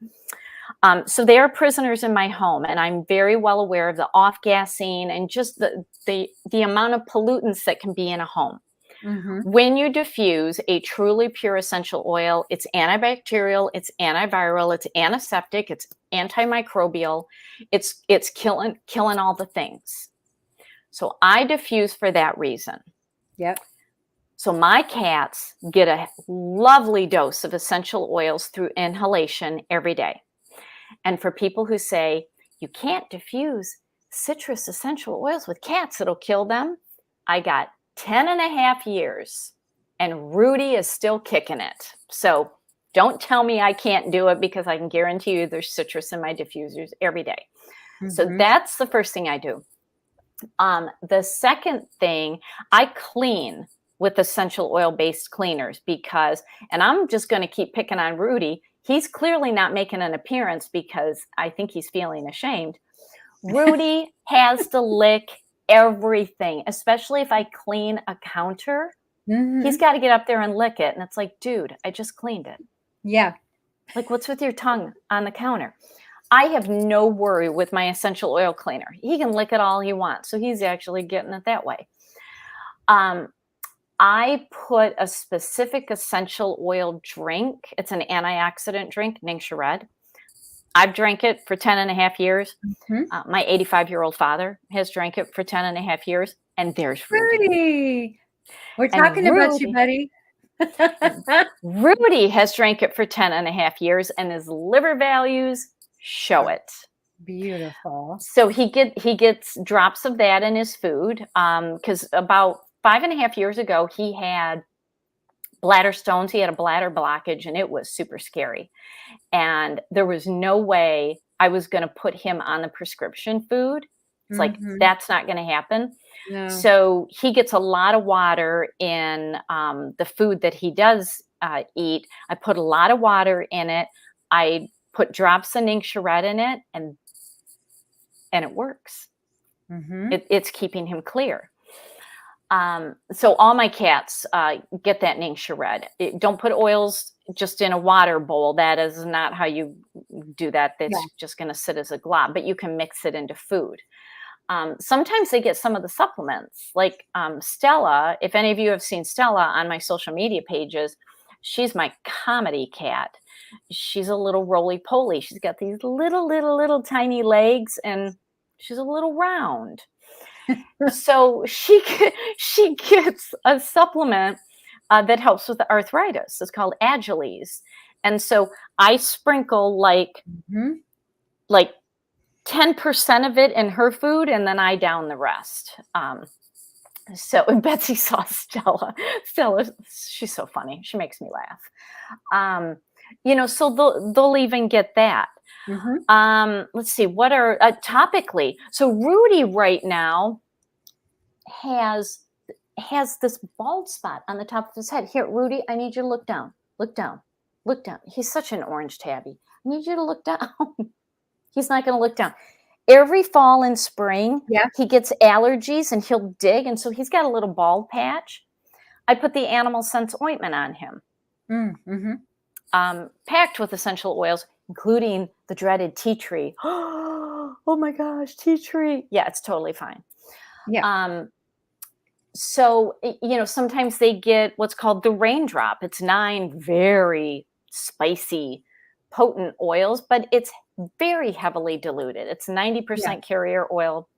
So they are prisoners in my home, and I'm very well aware of the off-gassing and just the amount of pollutants that can be in a home. Mhm. When you diffuse a truly pure essential oil, it's antibacterial, it's antiviral, it's antiseptic, it's antimicrobial, it's killing all the things. So I diffuse for that reason. Yep. So my cats get a lovely dose of essential oils through inhalation every day. And for people who say, you can't diffuse citrus essential oils with cats, it'll kill them. I got 10 and a half years and Rudy is still kicking it. So don't tell me I can't do it, because I can guarantee you there's citrus in my diffusers every day. So that's the first thing I do. The second thing, I clean with essential oil-based cleaners because, and I'm just going to keep picking on Rudy. He's clearly not making an appearance because I think he's feeling ashamed. Rudy has to lick everything, especially if I clean a counter. He's got to get up there and lick it. And it's like, dude, I just cleaned it. Yeah. Like, what's with your tongue on the counter? I have no worry with my essential oil cleaner. He can lick it all he wants. So he's actually getting it that way. I put a specific essential oil drink. It's an antioxidant drink, Ningxia Red. I've drank it for 10 and a half years. My 85-year-old father has drank it for 10 and a half years. And there's Rudy. We're talking about you, buddy. Rudy has drank it for 10 and a half years and his liver values show it. Beautiful. So he gets drops of that in his food. Because about 5.5 years ago, he had bladder stones. He had a bladder blockage and it was super scary. And there was no way I was going to put him on the prescription food. It's like, that's not going to happen. No. So he gets a lot of water in the food that he does eat. I put a lot of water in it. I put drops of Ningxia Red in it, and it works. It's keeping him clear. So all my cats get that Ningxia Red. Don't put oils just in a water bowl. That is not how you do that. That's just going to sit as a glob, but you can mix it into food. Sometimes they get some of the supplements, like Stella. If any of you have seen Stella on my social media pages, she's my comedy cat. She's a little roly-poly. She's got these little tiny legs, and she's a little round. So she gets a supplement that helps with the arthritis. It's called Agiles. And so I sprinkle like 10% of it in her food, and then I down the rest. So Betsy saw Stella. Stella, she's so funny. She makes me laugh. So they'll even get that. Let's see, what are topically. So Rudy right now has this bald spot on the top of his head. Here, Rudy, I need you to look down. Look down. Look down. He's such an orange tabby. I need you to look down. He's not going to look down. Every fall and spring, he gets allergies and he'll dig. And so he's got a little bald patch. I put the Animal Sense ointment on him, packed with essential oils, including the dreaded tea tree. Oh my gosh, tea tree. Yeah, it's totally fine. So, sometimes they get what's called the raindrop. It's 9 very spicy, potent oils, but it's very heavily diluted. It's 90% carrier oil,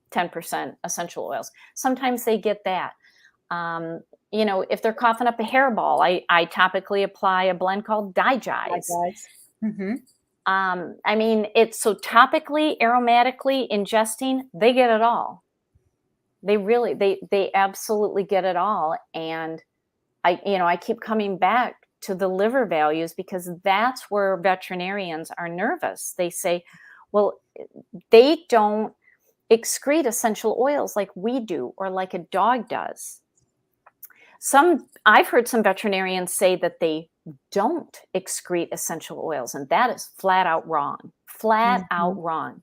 10% essential oils. Sometimes they get that. If they're coughing up a hairball, I topically apply a blend called Digize. It's so topically, aromatically, ingesting, they get it all. They absolutely get it all. And I keep coming back to the liver values because that's where veterinarians are nervous. They say, well, they don't excrete essential oils like we do or like a dog does. I've heard some veterinarians say that they don't excrete essential oils, and that is flat out wrong. Flat out wrong.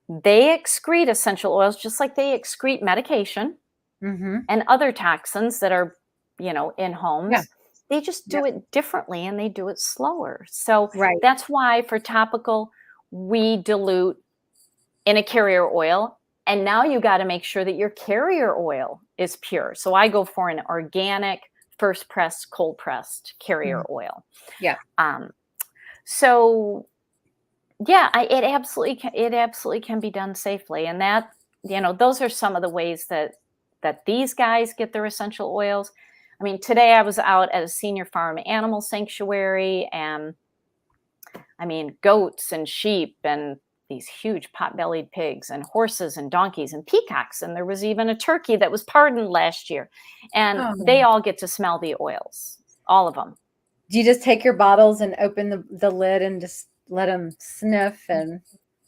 They excrete essential oils just like they excrete medication and other toxins that are, in homes. They just do it differently and they do it slower. So that's why for topical, we dilute in a carrier oil. And now you got to make sure that your carrier oil is pure. So I go for an organic, first pressed, cold pressed carrier oil. It absolutely can be done safely. And that, those are some of the ways that these guys get their essential oils. I mean, today I was out at a senior farm animal sanctuary, and goats and sheep and, these huge pot-bellied pigs and horses and donkeys and peacocks. And there was even a turkey that was pardoned last year. And they Oh. all get to smell the oils, all of them. Do you just take your bottles and open the lid and just let them sniff and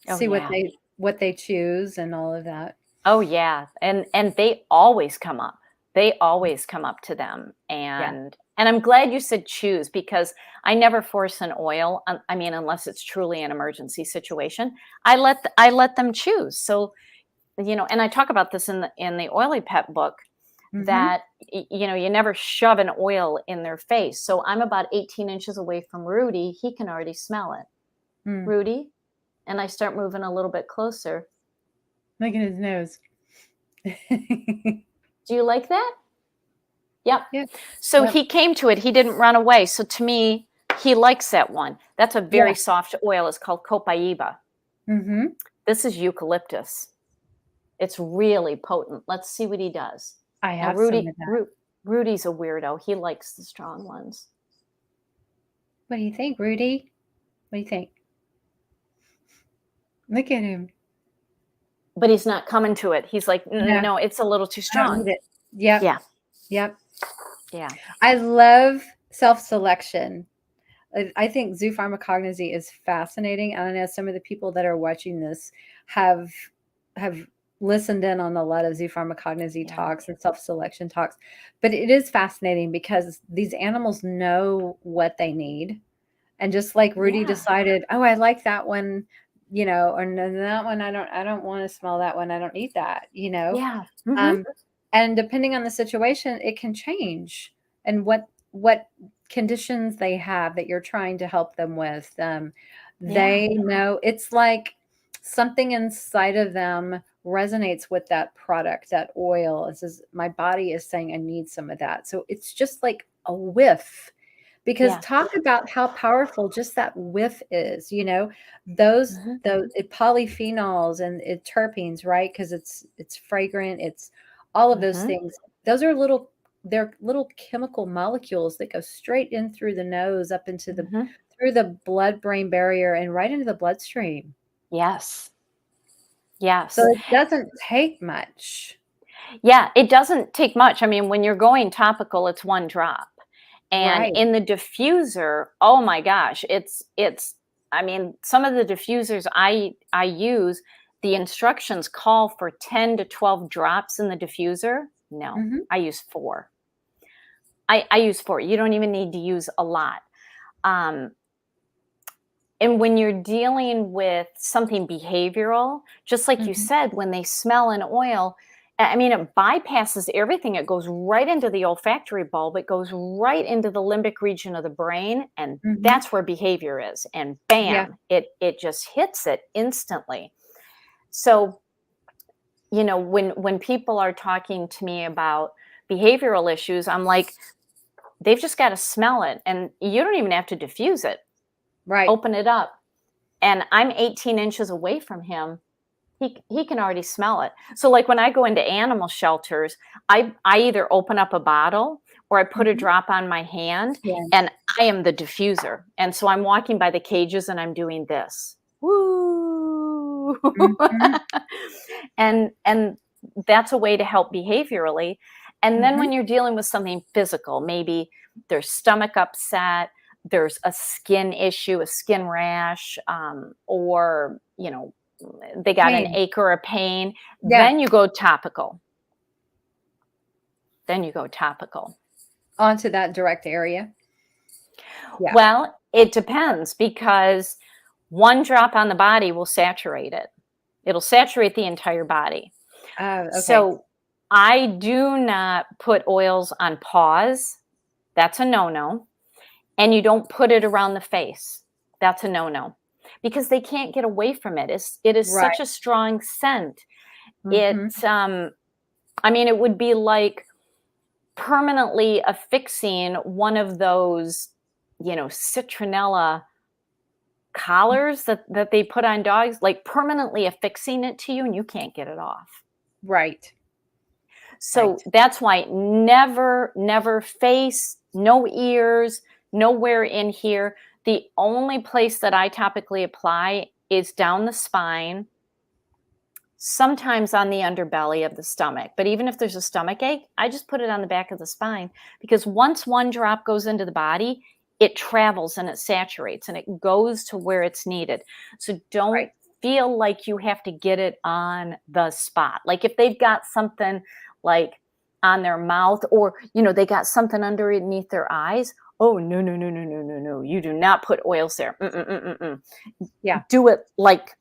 Oh, see yeah. what they choose and all of that? Oh, yeah. And they always come up. They always come up to them. Yeah. And I'm glad you said choose, because I never force an oil. I mean, unless it's truly an emergency situation, I let them choose. So, and I talk about this in the Oily Pet book, Mhm. that you never shove an oil in their face. So I'm about 18 inches away from Rudy. He can already smell it. Mm. Rudy, and I start moving a little bit closer. Look at his nose. Do you like that? Yep. Yep. So Yep. he came to it. He didn't run away. So to me, he likes that one. That's a very Yeah. soft oil. It's called copaiba. Mhm. This is eucalyptus. It's really potent. Let's see what he does. I Now, have some of that. Rudy's a weirdo. He likes the strong ones. What do you think, Rudy? What do you think? Look at him. But he's not coming to it. He's like, No, no, it's a little too I don't strong. need it. Yep. Yeah. Yep. Yeah. I love self-selection. I think zoopharmacognosy is fascinating, and I know some of the people that are watching this have have listened in on a lot of zoopharmacognosy Yeah. talks and self-selection talks. But it is fascinating because these animals know what they need. And just like Rudy Yeah. decided, oh, I like that one, or no, that one I don't want to smell that one. I don't need that, Yeah. Mm-hmm. And depending on the situation, it can change and what conditions they have that you're trying to help them with. They know it's like something inside of them resonates with that product, that oil. It says, my body is saying I need some of that. So it's just like a whiff. Because Yeah. talk about how powerful just that whiff is, those Mm-hmm. polyphenols and terpenes, right? Because it's fragrant, it's all of those Mm-hmm. things. They're little chemical molecules that go straight in through the nose, up into Mm-hmm. through the blood-brain barrier and right into the bloodstream. Yes. So Yes. it doesn't take much. Yeah, it doesn't take much. I mean, when you're going topical, it's one drop. And Right. in the diffuser, oh my gosh, I mean, some of the diffusers I use, the instructions call for 10 to 12 drops in the diffuser. No, Mhm. I use 4. I use 4. You don't even need to use a lot. And when you're dealing with something behavioral, just like you Mhm. said, when they smell an oil, I mean, it bypasses everything. It goes right into the olfactory bulb. It goes right into the limbic region of the brain, and Mhm. that's where behavior is. And Yeah. bam, it just hits it instantly. So, when people are talking to me about behavioral issues, I'm like, they've just got to smell it, and you don't even have to diffuse it. Right. Open it up. And I'm 18 inches away from him. He can already smell it. So like when I go into animal shelters, I either open up a bottle or I put a Mhm. drop on my hand, Yeah. and I am the diffuser. And so I'm walking by the cages and I'm doing this. Woo! Mhm. and that's a way to help behaviorally. And then Mhm. when you're dealing with something physical, maybe their stomach upset, there's a skin issue, a skin rash, or they got an Pain. ache or a pain, Yeah. then you go topical. Then you go topical. Onto that direct area. Yeah. Well, it depends, because one drop on the body will saturate it. It'll saturate the entire body. Oh, okay. So I do not put oils on paws. That's a no-no. And you don't put it around the face. That's a no-no, because they can't get away from it. It is Right. such a strong scent. It, Mhm. I mean, it would be like permanently affixing one of those, citronella collars that they put on dogs, like permanently affixing it to you, and you can't get it off. Right. So Right. that's why never face, no ears, nowhere in here. The only place that I topically apply is down the spine, sometimes on the underbelly of the stomach. But even if there's a stomach ache, I just put it on the back of the spine, because once one drop goes into the body, it travels and it saturates and it goes to where it's needed. So don't Right. feel like you have to get it on the spot. Like if they've got something like on their mouth, or they got something underneath their eyes. Oh, no, no, no, no, no, no, no. You do not put oils there. Yeah. Do it like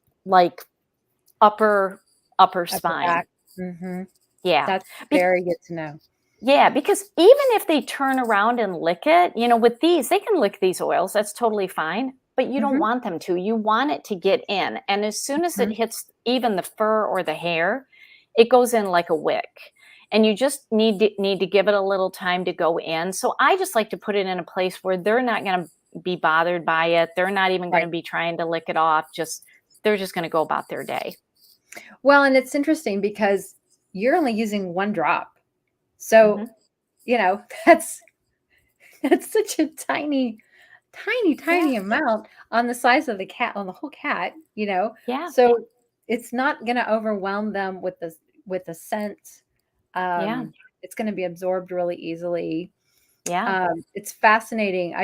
upper Upper spine. back. Mm-hmm. Yeah. That's very good to know. Yeah, because even if they turn around and lick it, with these, they can lick these oils. That's totally fine. But you don't Mm-hmm. want them to. You want it to get in. And as soon as it hits even the fur or the hair, it goes in like a wick. And you just need to give it a little time to go in. So I just like to put it in a place where they're not going to be bothered by it. They're not even going to be trying to lick it off. They're just going to go about their day. Well, and it's interesting because you're only using one drop. So, that's such a tiny amount on the size of the cat, on the whole cat, Yeah. So it's not going to overwhelm them with the scent. It's going to be absorbed really easily. Yeah. It's fascinating.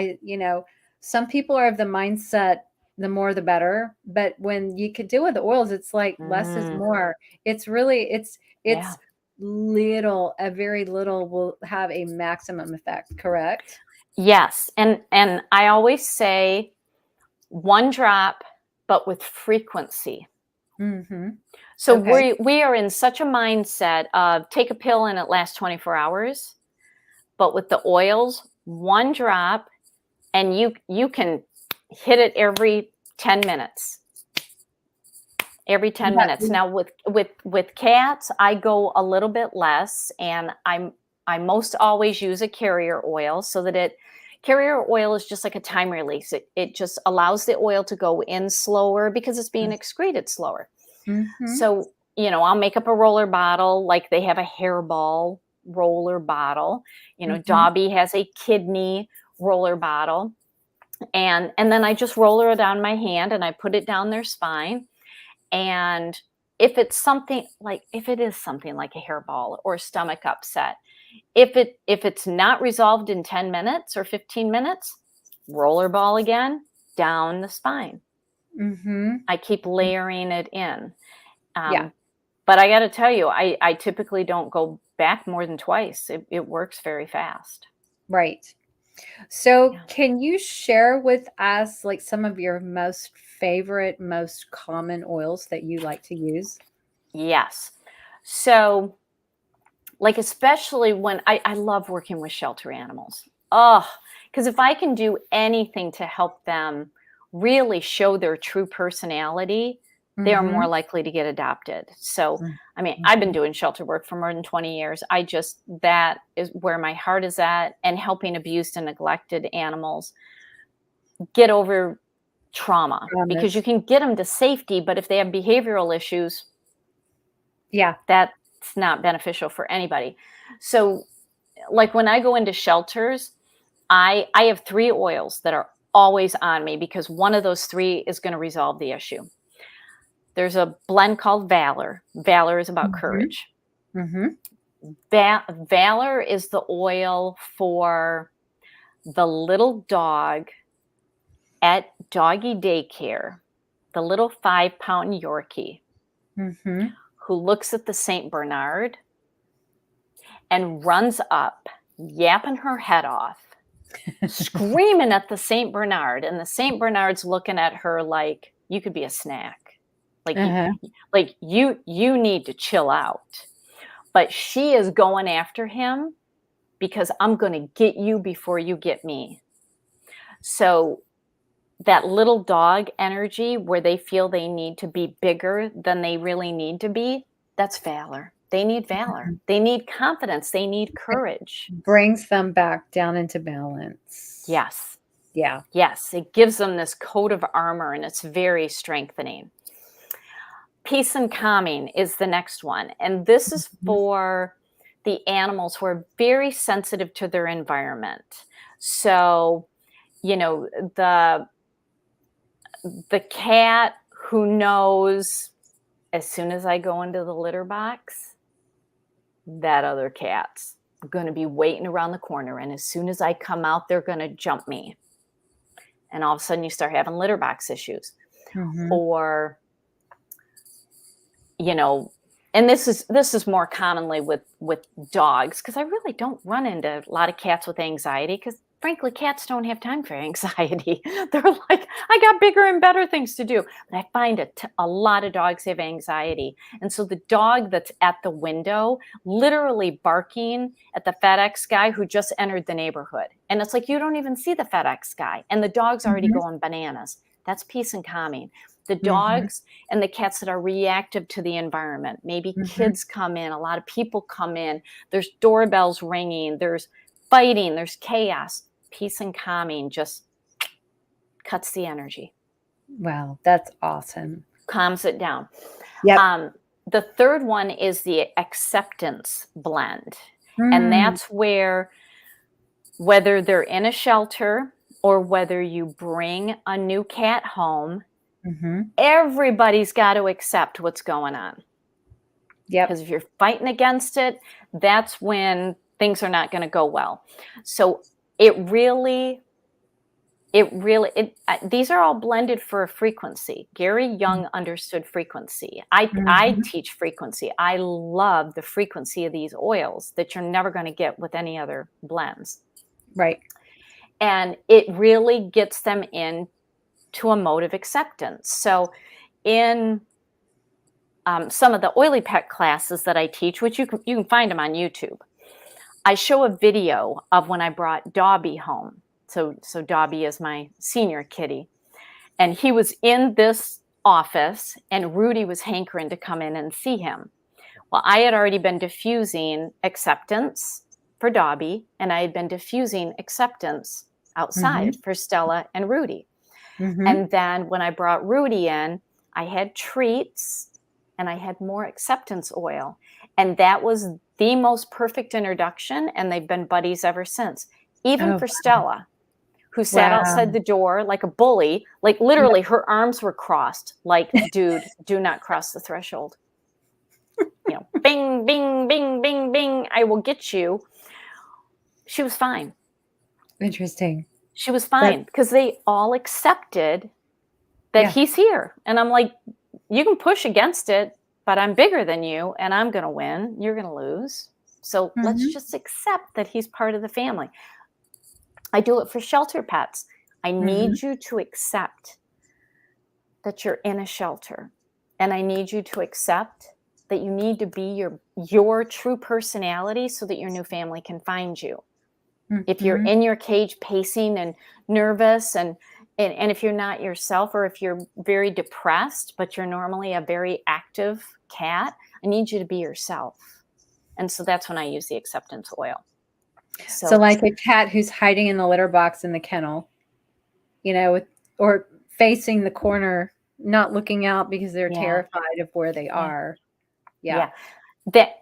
Some people are of the mindset, the more the better, but when you could do with the oils, it's like less is more. It's really, it's little, a very little will have a maximum effect, correct? Yes. And I always say one drop, but with frequency. Mm-hmm. So Okay. we are in such a mindset of take a pill and it lasts 24 hours. But with the oils, one drop, and you can hit it every 10 minutes. Every 10 minutes. Now with cats, I go a little bit less, and I most always use a carrier oil, so that carrier oil is just like a time release. It just allows the oil to go in slower because it's being excreted slower. Mm-hmm. So, I'll make up a roller bottle, like they have a hairball roller bottle. Dobby has a kidney roller bottle. And then I just roller it down my hand and I put it down their spine. And if it is something like a hairball or stomach upset, if it's not resolved in 10 minutes or 15 minutes, rollerball again down the spine. Mm-hmm. I keep layering it in. Yeah. But I got to tell you, I typically don't go back more than twice. It works very fast. Right. So can you share with us like some of your most favorite, most common oils that you like to use? Yes. So, like, especially when I love working with shelter animals. Oh, because if I can do anything to help them really show their true personality, they are more likely to get adopted. So, I mean, I've been doing shelter work for more than 20 years. That is where my heart is at, and helping abused and neglected animals get over trauma, because you can get them to safety, but if they have behavioral issues, that's not beneficial for anybody. So, like when I go into shelters, I have 3 oils that are always on me, because one of those 3 is going to resolve the issue. There's a blend called Valor. Valor is about courage. Valor is the oil for the little dog at doggy daycare, the little 5-pound Yorkie, who looks at the St. Bernard and runs up, yapping her head off, screaming at the St. Bernard. And the St. Bernard's looking at her like, you could be a snack. Like you need to chill out. But she is going after him because I'm going to get you before you get me. So that little dog energy where they feel they need to be bigger than they really need to be, that's valor. They need valor. They need confidence. They need courage. It brings them back down into balance. Yes. Yeah. Yes. It gives them this coat of armor, and it's very strengthening. Peace and calming is the next one. And this is for the animals who are very sensitive to their environment. So, the cat who knows as soon as I go into the litter box, that other cat's going to be waiting around the corner. And as soon as I come out, they're going to jump me. And all of a sudden you start having litter box issues. Or, you know, and this is more commonly with dogs, because I really don't run into a lot of cats with anxiety, because frankly, cats don't have time for anxiety. They're like, I got bigger and better things to do. But I find a lot of dogs have anxiety. And so the dog that's at the window, literally barking at the FedEx guy who just entered the neighborhood. And it's like, you don't even see the FedEx guy. And the dog's already going bananas. That's peace and calming. The dogs and the cats that are reactive to the environment. Maybe kids come in, a lot of people come in, there's doorbells ringing, there's fighting, there's chaos. Peace and calming just cuts the energy. Wow, that's awesome. Calms it down. Yep. The third one is the acceptance blend. And that's where, whether they're in a shelter or whether you bring a new cat home, everybody's got to accept what's going on. Yep. Because if you're fighting against it, that's when things are not going to go well. So these are all blended for a frequency. Gary Young understood frequency. I teach frequency. I love the frequency of these oils that you're never going to get with any other blends. Right. And it really gets them into a mode of acceptance. So in some of the oily pet classes that I teach, which you can find them on YouTube, I show a video of when I brought Dobby home. So Dobby is my senior kitty. And he was in this office and Rudy was hankering to come in and see him. Well, I had already been diffusing acceptance for Dobby, and I had been diffusing acceptance outside for Stella and Rudy. And then when I brought Rudy in, I had treats and I had more acceptance oil. And that was the most perfect introduction. And they've been buddies ever since. Even for Stella, who sat outside the door like a bully, like literally her arms were crossed. Like, dude, do not cross the threshold. You know, bing, bing, bing, bing, bing, I will get you. She was fine. Interesting. She was fine because they all accepted that he's here. And I'm like, you can push against it, but I'm bigger than you and I'm going to win. You're going to lose. So let's just accept that he's part of the family. I do it for shelter pets. I need you to accept that you're in a shelter. And I need you to accept that you need to be your true personality so that your new family can find you. If you're in your cage pacing and nervous and if you're not yourself, or if you're very depressed, but you're normally a very active cat, I need you to be yourself. And so that's when I use the acceptance oil. So like a cat who's hiding in the litter box in the kennel, you know, or facing the corner, not looking out because they're terrified of where they are. Yeah. That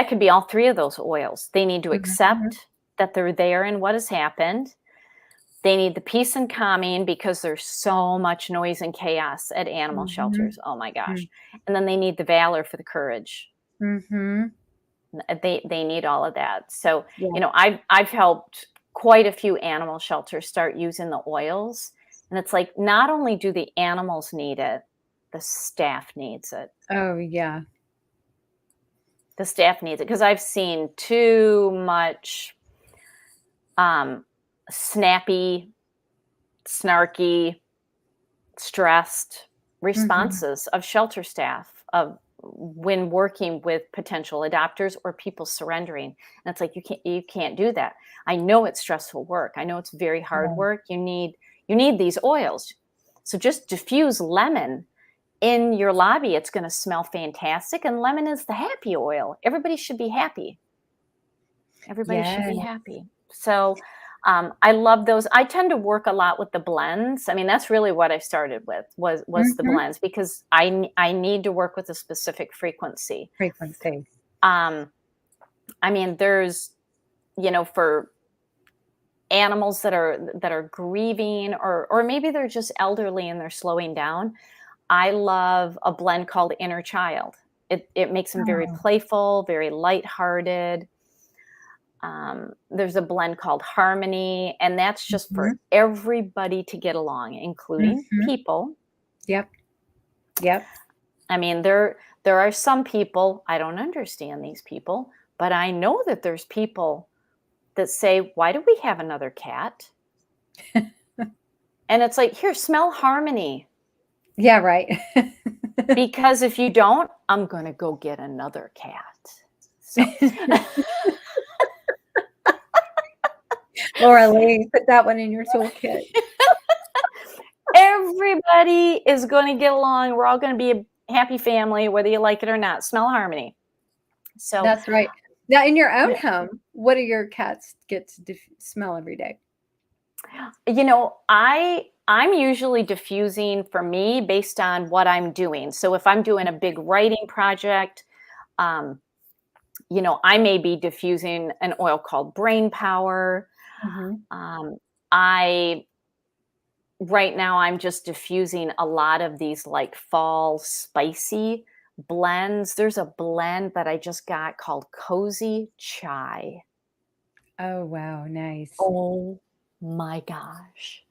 could be all three of those oils. They need to accept that they're there and what has happened. They need the peace and calming because there's so much noise and chaos at animal shelters. Oh my gosh. And then they need the valor for the courage. They need all of that. So, you know, I've helped quite a few animal shelters start using the oils. And it's like, not only do the animals need it, the staff needs it. Oh, yeah. The staff needs it because I've seen too much snappy, snarky, stressed responses of shelter staff when working with potential adopters or people surrendering. And it's like, you can't do that. I know it's stressful work. I know it's very hard work. You need these oils. So just diffuse lemon in your lobby. It's going to smell fantastic. And lemon is the happy oil. Everybody should be happy. Everybody should be happy. So I love those. I tend to work a lot with the blends. I mean, that's really what I started with was the blends, because I need to work with a specific frequency. I mean, there's, you know, for animals that are grieving, or maybe they're just elderly and they're slowing down. I love a blend called Inner Child. It makes them very Oh. playful, very lighthearted. There's a blend called Harmony, and that's just for everybody to get along, including people. Yep. Yep. I mean, there are some people, I don't understand these people, but I know that there's people that say, why do we have another cat? And it's like, here, smell Harmony. Yeah, right. Because if you don't, I'm going to go get another cat. So. Laura Lee, put that one in your toolkit. Everybody is going to get along. We're all going to be a happy family, whether you like it or not. Smell Harmony. So that's right. Now, in your own home, what do your cats get to smell every day? You know, I'm usually diffusing for me based on what I'm doing. So if I'm doing a big writing project, you know, I may be diffusing an oil called Brain Power. Right now I'm just diffusing a lot of these like fall spicy blends. There's a blend that I just got called Cozy Chai. Oh, wow. Nice. Oh my gosh.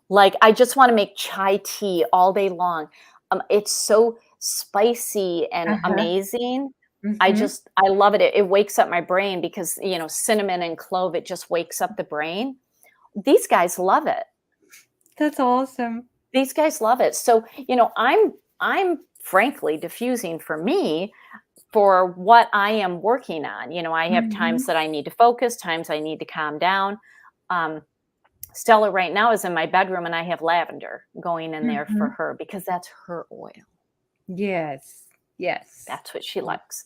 Like, I just want to make chai tea all day long. It's so spicy and amazing. I love it. It wakes up my brain because, you know, cinnamon and clove, it just wakes up the brain. These guys love it. That's awesome. These guys love it. So, you know, I'm frankly diffusing for me for what I am working on. You know, I have times that I need to focus, times I need to calm down. Stella right now is in my bedroom and I have lavender going in there for her because that's her oil. Yes. Yes. That's what she likes.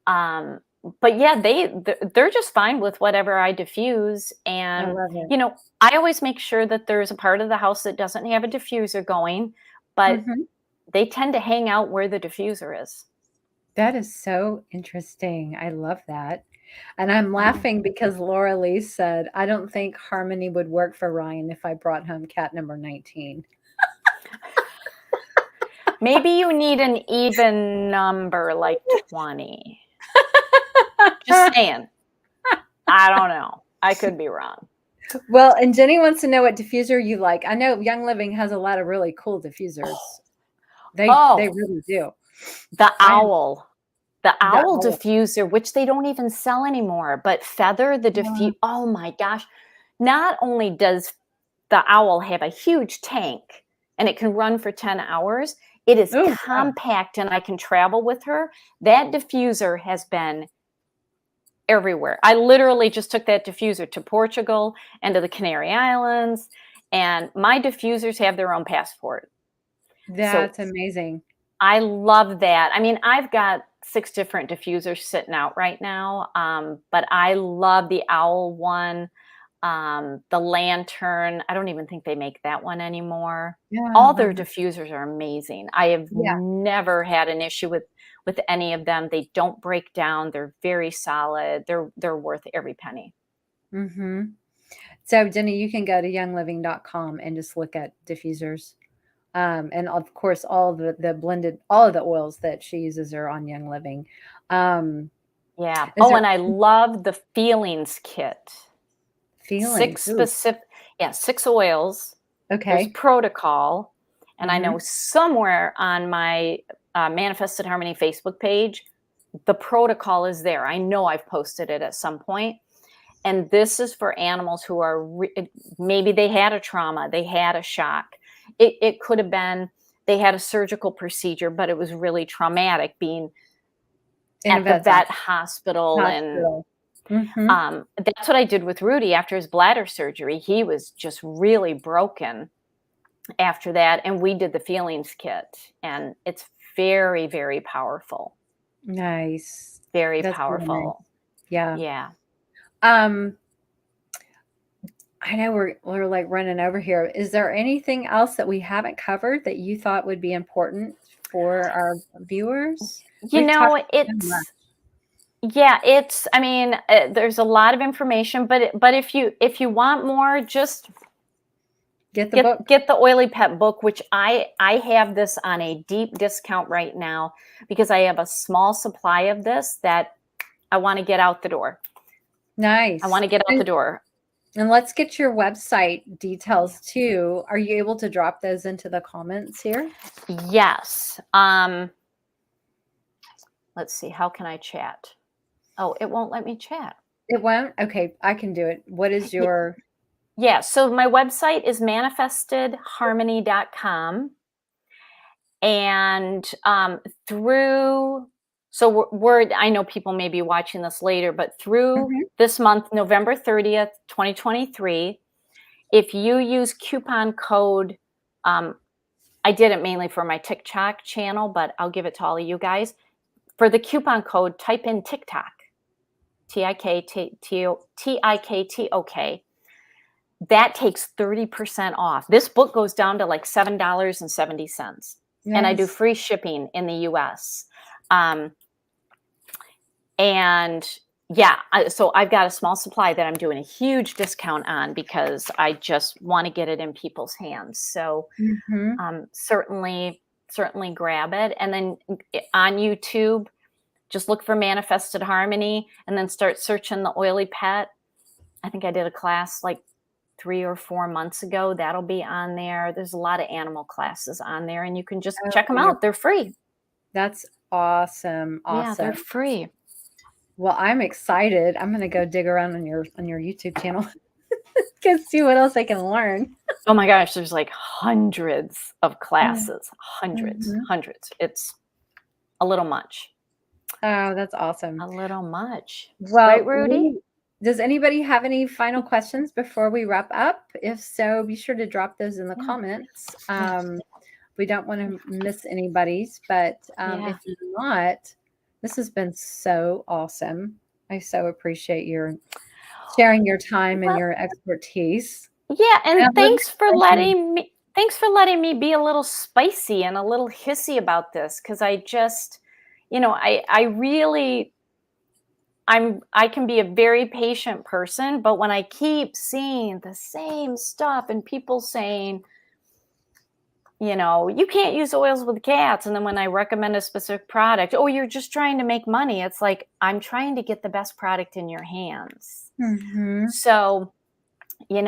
But yeah, they're just fine with whatever I diffuse. And, you know, I always make sure that there's a part of the house that doesn't have a diffuser going, but they tend to hang out where the diffuser is. That is so interesting. I love that. And I'm laughing because Laura Lee said, I don't think Harmony would work for Ryan if I brought home cat number 19. Maybe you need an even number like 20. Just saying. I don't know. I could be wrong. Well, and Jenny wants to know what diffuser you like. I know Young Living has a lot of really cool diffusers. They really do. The owl. The owl diffuser, which they don't even sell anymore, but Feather, the diffuser. Oh my gosh. Not only does the owl have a huge tank and it can run for 10 hours, it is compact and I can travel with her. That diffuser has been everywhere. I literally just took that diffuser to Portugal and to the Canary Islands, and my diffusers have their own passport. That's amazing. I love that. I mean, I've got 6 different diffusers sitting out right now, but I love the owl one, the lantern. I don't even think they make that one anymore. All their diffusers are amazing. I have never had an issue with any of them. They don't break down. They're very solid. They're worth every penny. So Jenny, you can go to youngliving.com and just look at diffusers. And of course, all the blended, all of the oils that she uses are on Young Living. And I love the feelings kit. Feelings. 6 oils. Okay. There's protocol. And I know somewhere on my Manifested Harmony Facebook page, the protocol is there. I know I've posted it at some point. And this is for animals who are, maybe they had a trauma, they had a shock. It could have been they had a surgical procedure, but it was really traumatic being at the vet hospital. And that's what I did with Rudy after his bladder surgery. He was just really broken after that. And we did the feelings kit, and it's very, very powerful. Nice. Very powerful. Nice. Yeah. I know we're like running over here. Is there anything else that we haven't covered that you thought would be important for our viewers? Yeah, I mean, there's a lot of information, but if you want more, just Get the book. get the Oily Pet book, which I have this on a deep discount right now because I have a small supply of this that I want to get out the door. Nice. I want to get out the door. And let's get your website details too. Are you able to drop those into the comments here? Yes. Let's see. How can I chat? Oh, it won't let me chat. It won't? Okay, I can do it. What is your... Yeah, so my website is manifestedharmony.com. And I know people may be watching this later, but through this month, November 30th, 2023, if you use coupon code, I did it mainly for my TikTok channel, but I'll give it to all of you guys. For the coupon code, type in TikTok, TIKTOK. That takes 30% off. This book goes down to like $7.70. And I do free shipping in the US. And yeah, so I've got a small supply that I'm doing a huge discount on because I just want to get it in people's hands. So certainly grab it. And then on YouTube, just look for Manifested Harmony and then start searching the Oily Pet. I think I did a class like 3 or 4 months ago. That'll be on there. There's a lot of animal classes on there, and you can just check them out. They're free. That's awesome. Yeah, they're free. Well, I'm excited. I'm going to go dig around on your YouTube channel to see what else I can learn. Oh my gosh, there's like hundreds of classes. Hundreds. It's a little much. Oh, that's awesome. A little much. Well, right, Rudy? Does anybody have any final questions before we wrap up? If so, be sure to drop those in the comments. We don't want to miss anybody's, but if not, this has been so awesome. I so appreciate your sharing your time and your expertise. Yeah, and thanks for letting me be a little spicy and a little hissy about this, because I just, I can be a very patient person, but when I keep seeing the same stuff and people saying, you can't use oils with cats, and then when I recommend a specific product, oh, you're just trying to make money. It's like, I'm trying to get the best product in your hands. So, we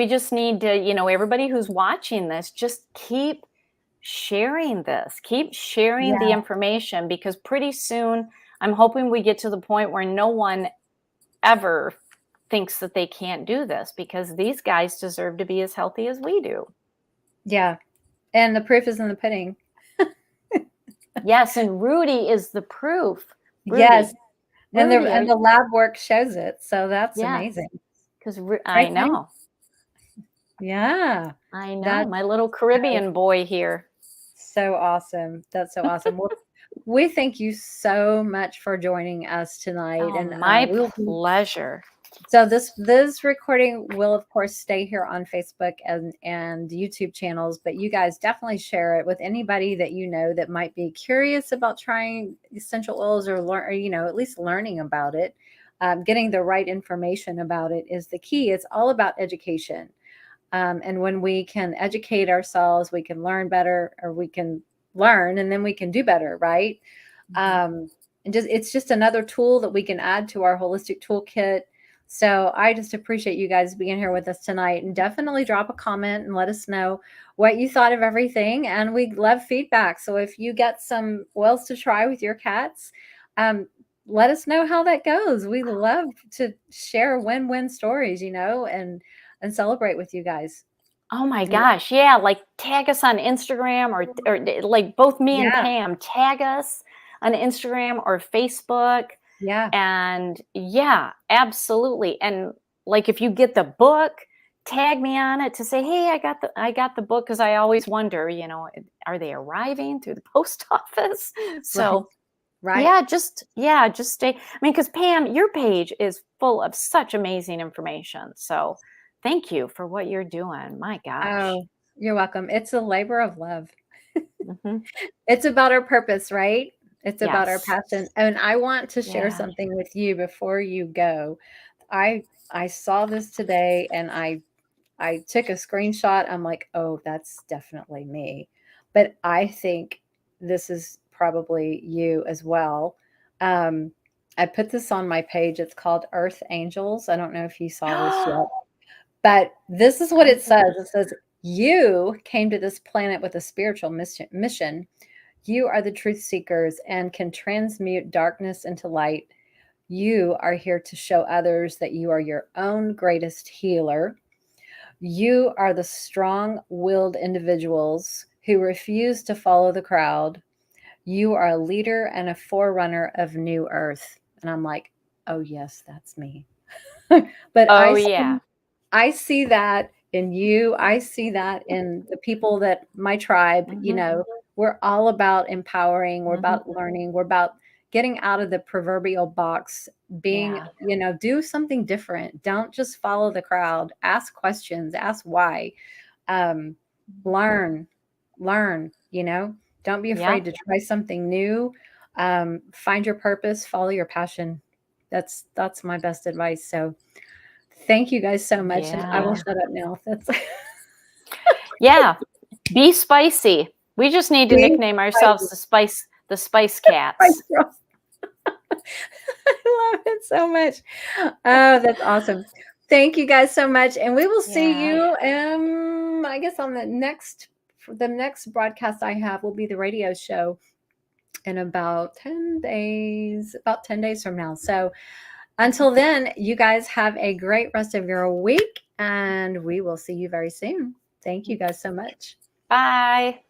just need to, everybody who's watching this, just keep sharing this, keep sharing the information, because pretty soon I'm hoping we get to the point where no one ever thinks that they can't do this, because these guys deserve to be as healthy as we do. Yeah. And the proof is in the pudding. Yes. And Rudy is the proof. Rudy. Yes. And the lab work shows it. So that's amazing. Because I know. Yeah. I know. My little Caribbean boy here. So awesome. That's so awesome. Well, we thank you so much for joining us tonight. Oh, and my pleasure. So this recording will, of course, stay here on Facebook and YouTube channels, but you guys definitely share it with anybody that you know that might be curious about trying essential oils or at least learning about it. Getting the right information about it is the key. It's all about education. And when we can educate ourselves, we can learn better, or we can learn and then we can do better, right? And it's just another tool that we can add to our holistic toolkit. So I just appreciate you guys being here with us tonight, and definitely drop a comment and let us know what you thought of everything. And we love feedback. So if you get some oils to try with your cats, let us know how that goes. We love to share win-win stories, and celebrate with you guys. Oh my gosh. Yeah. Like tag us on Instagram or like both me and Pam, tag us on Instagram or Facebook. Yeah. And yeah, absolutely. And like, if you get the book, tag me on it to say, hey, I got the book. Cause I always wonder, are they arriving through the post office? So right. Just stay. I mean, cause Pam, your page is full of such amazing information. So thank you for what you're doing. My gosh. Oh, you're welcome. It's a labor of love. It's about our purpose, right? It's about our Yes. passion. And I want to share Yeah. something with you before you go. I saw this today and I took a screenshot. I'm like, oh, that's definitely me. But I think this is probably you as well. Um, I put this on my page. It's called Earth Angels. I don't know if you saw this yet, but this is what it says. It says, you came to this planet with a spiritual mission. You are the truth seekers and can transmute darkness into light. You are here to show others that you are your own greatest healer. You are the strong willed individuals who refuse to follow the crowd. You are a leader and a forerunner of new earth. And I'm like, oh, yes, that's me. But Oh, yeah. I see that in you. I see that in the people that my tribe, we're all about empowering. We're about learning. We're about getting out of the proverbial box, being, Yeah. do something different. Don't just follow the crowd. Ask questions, ask why. Um, learn, don't be Yeah. afraid to try something new. Find your purpose, follow your passion. That's my best advice. So thank you guys so much, and I will Yeah. shut up now. That's Yeah. Be spicy. We just need to being nickname ourselves the Spice Cats. girl. I love it so much. Oh, that's awesome. Thank you guys so much, and we will see Yeah. you. I guess on the next broadcast I have will be the radio show in about 10 days. About 10 days from now. So until then, you guys have a great rest of your week, and we will see you very soon. Thank you guys so much. Bye.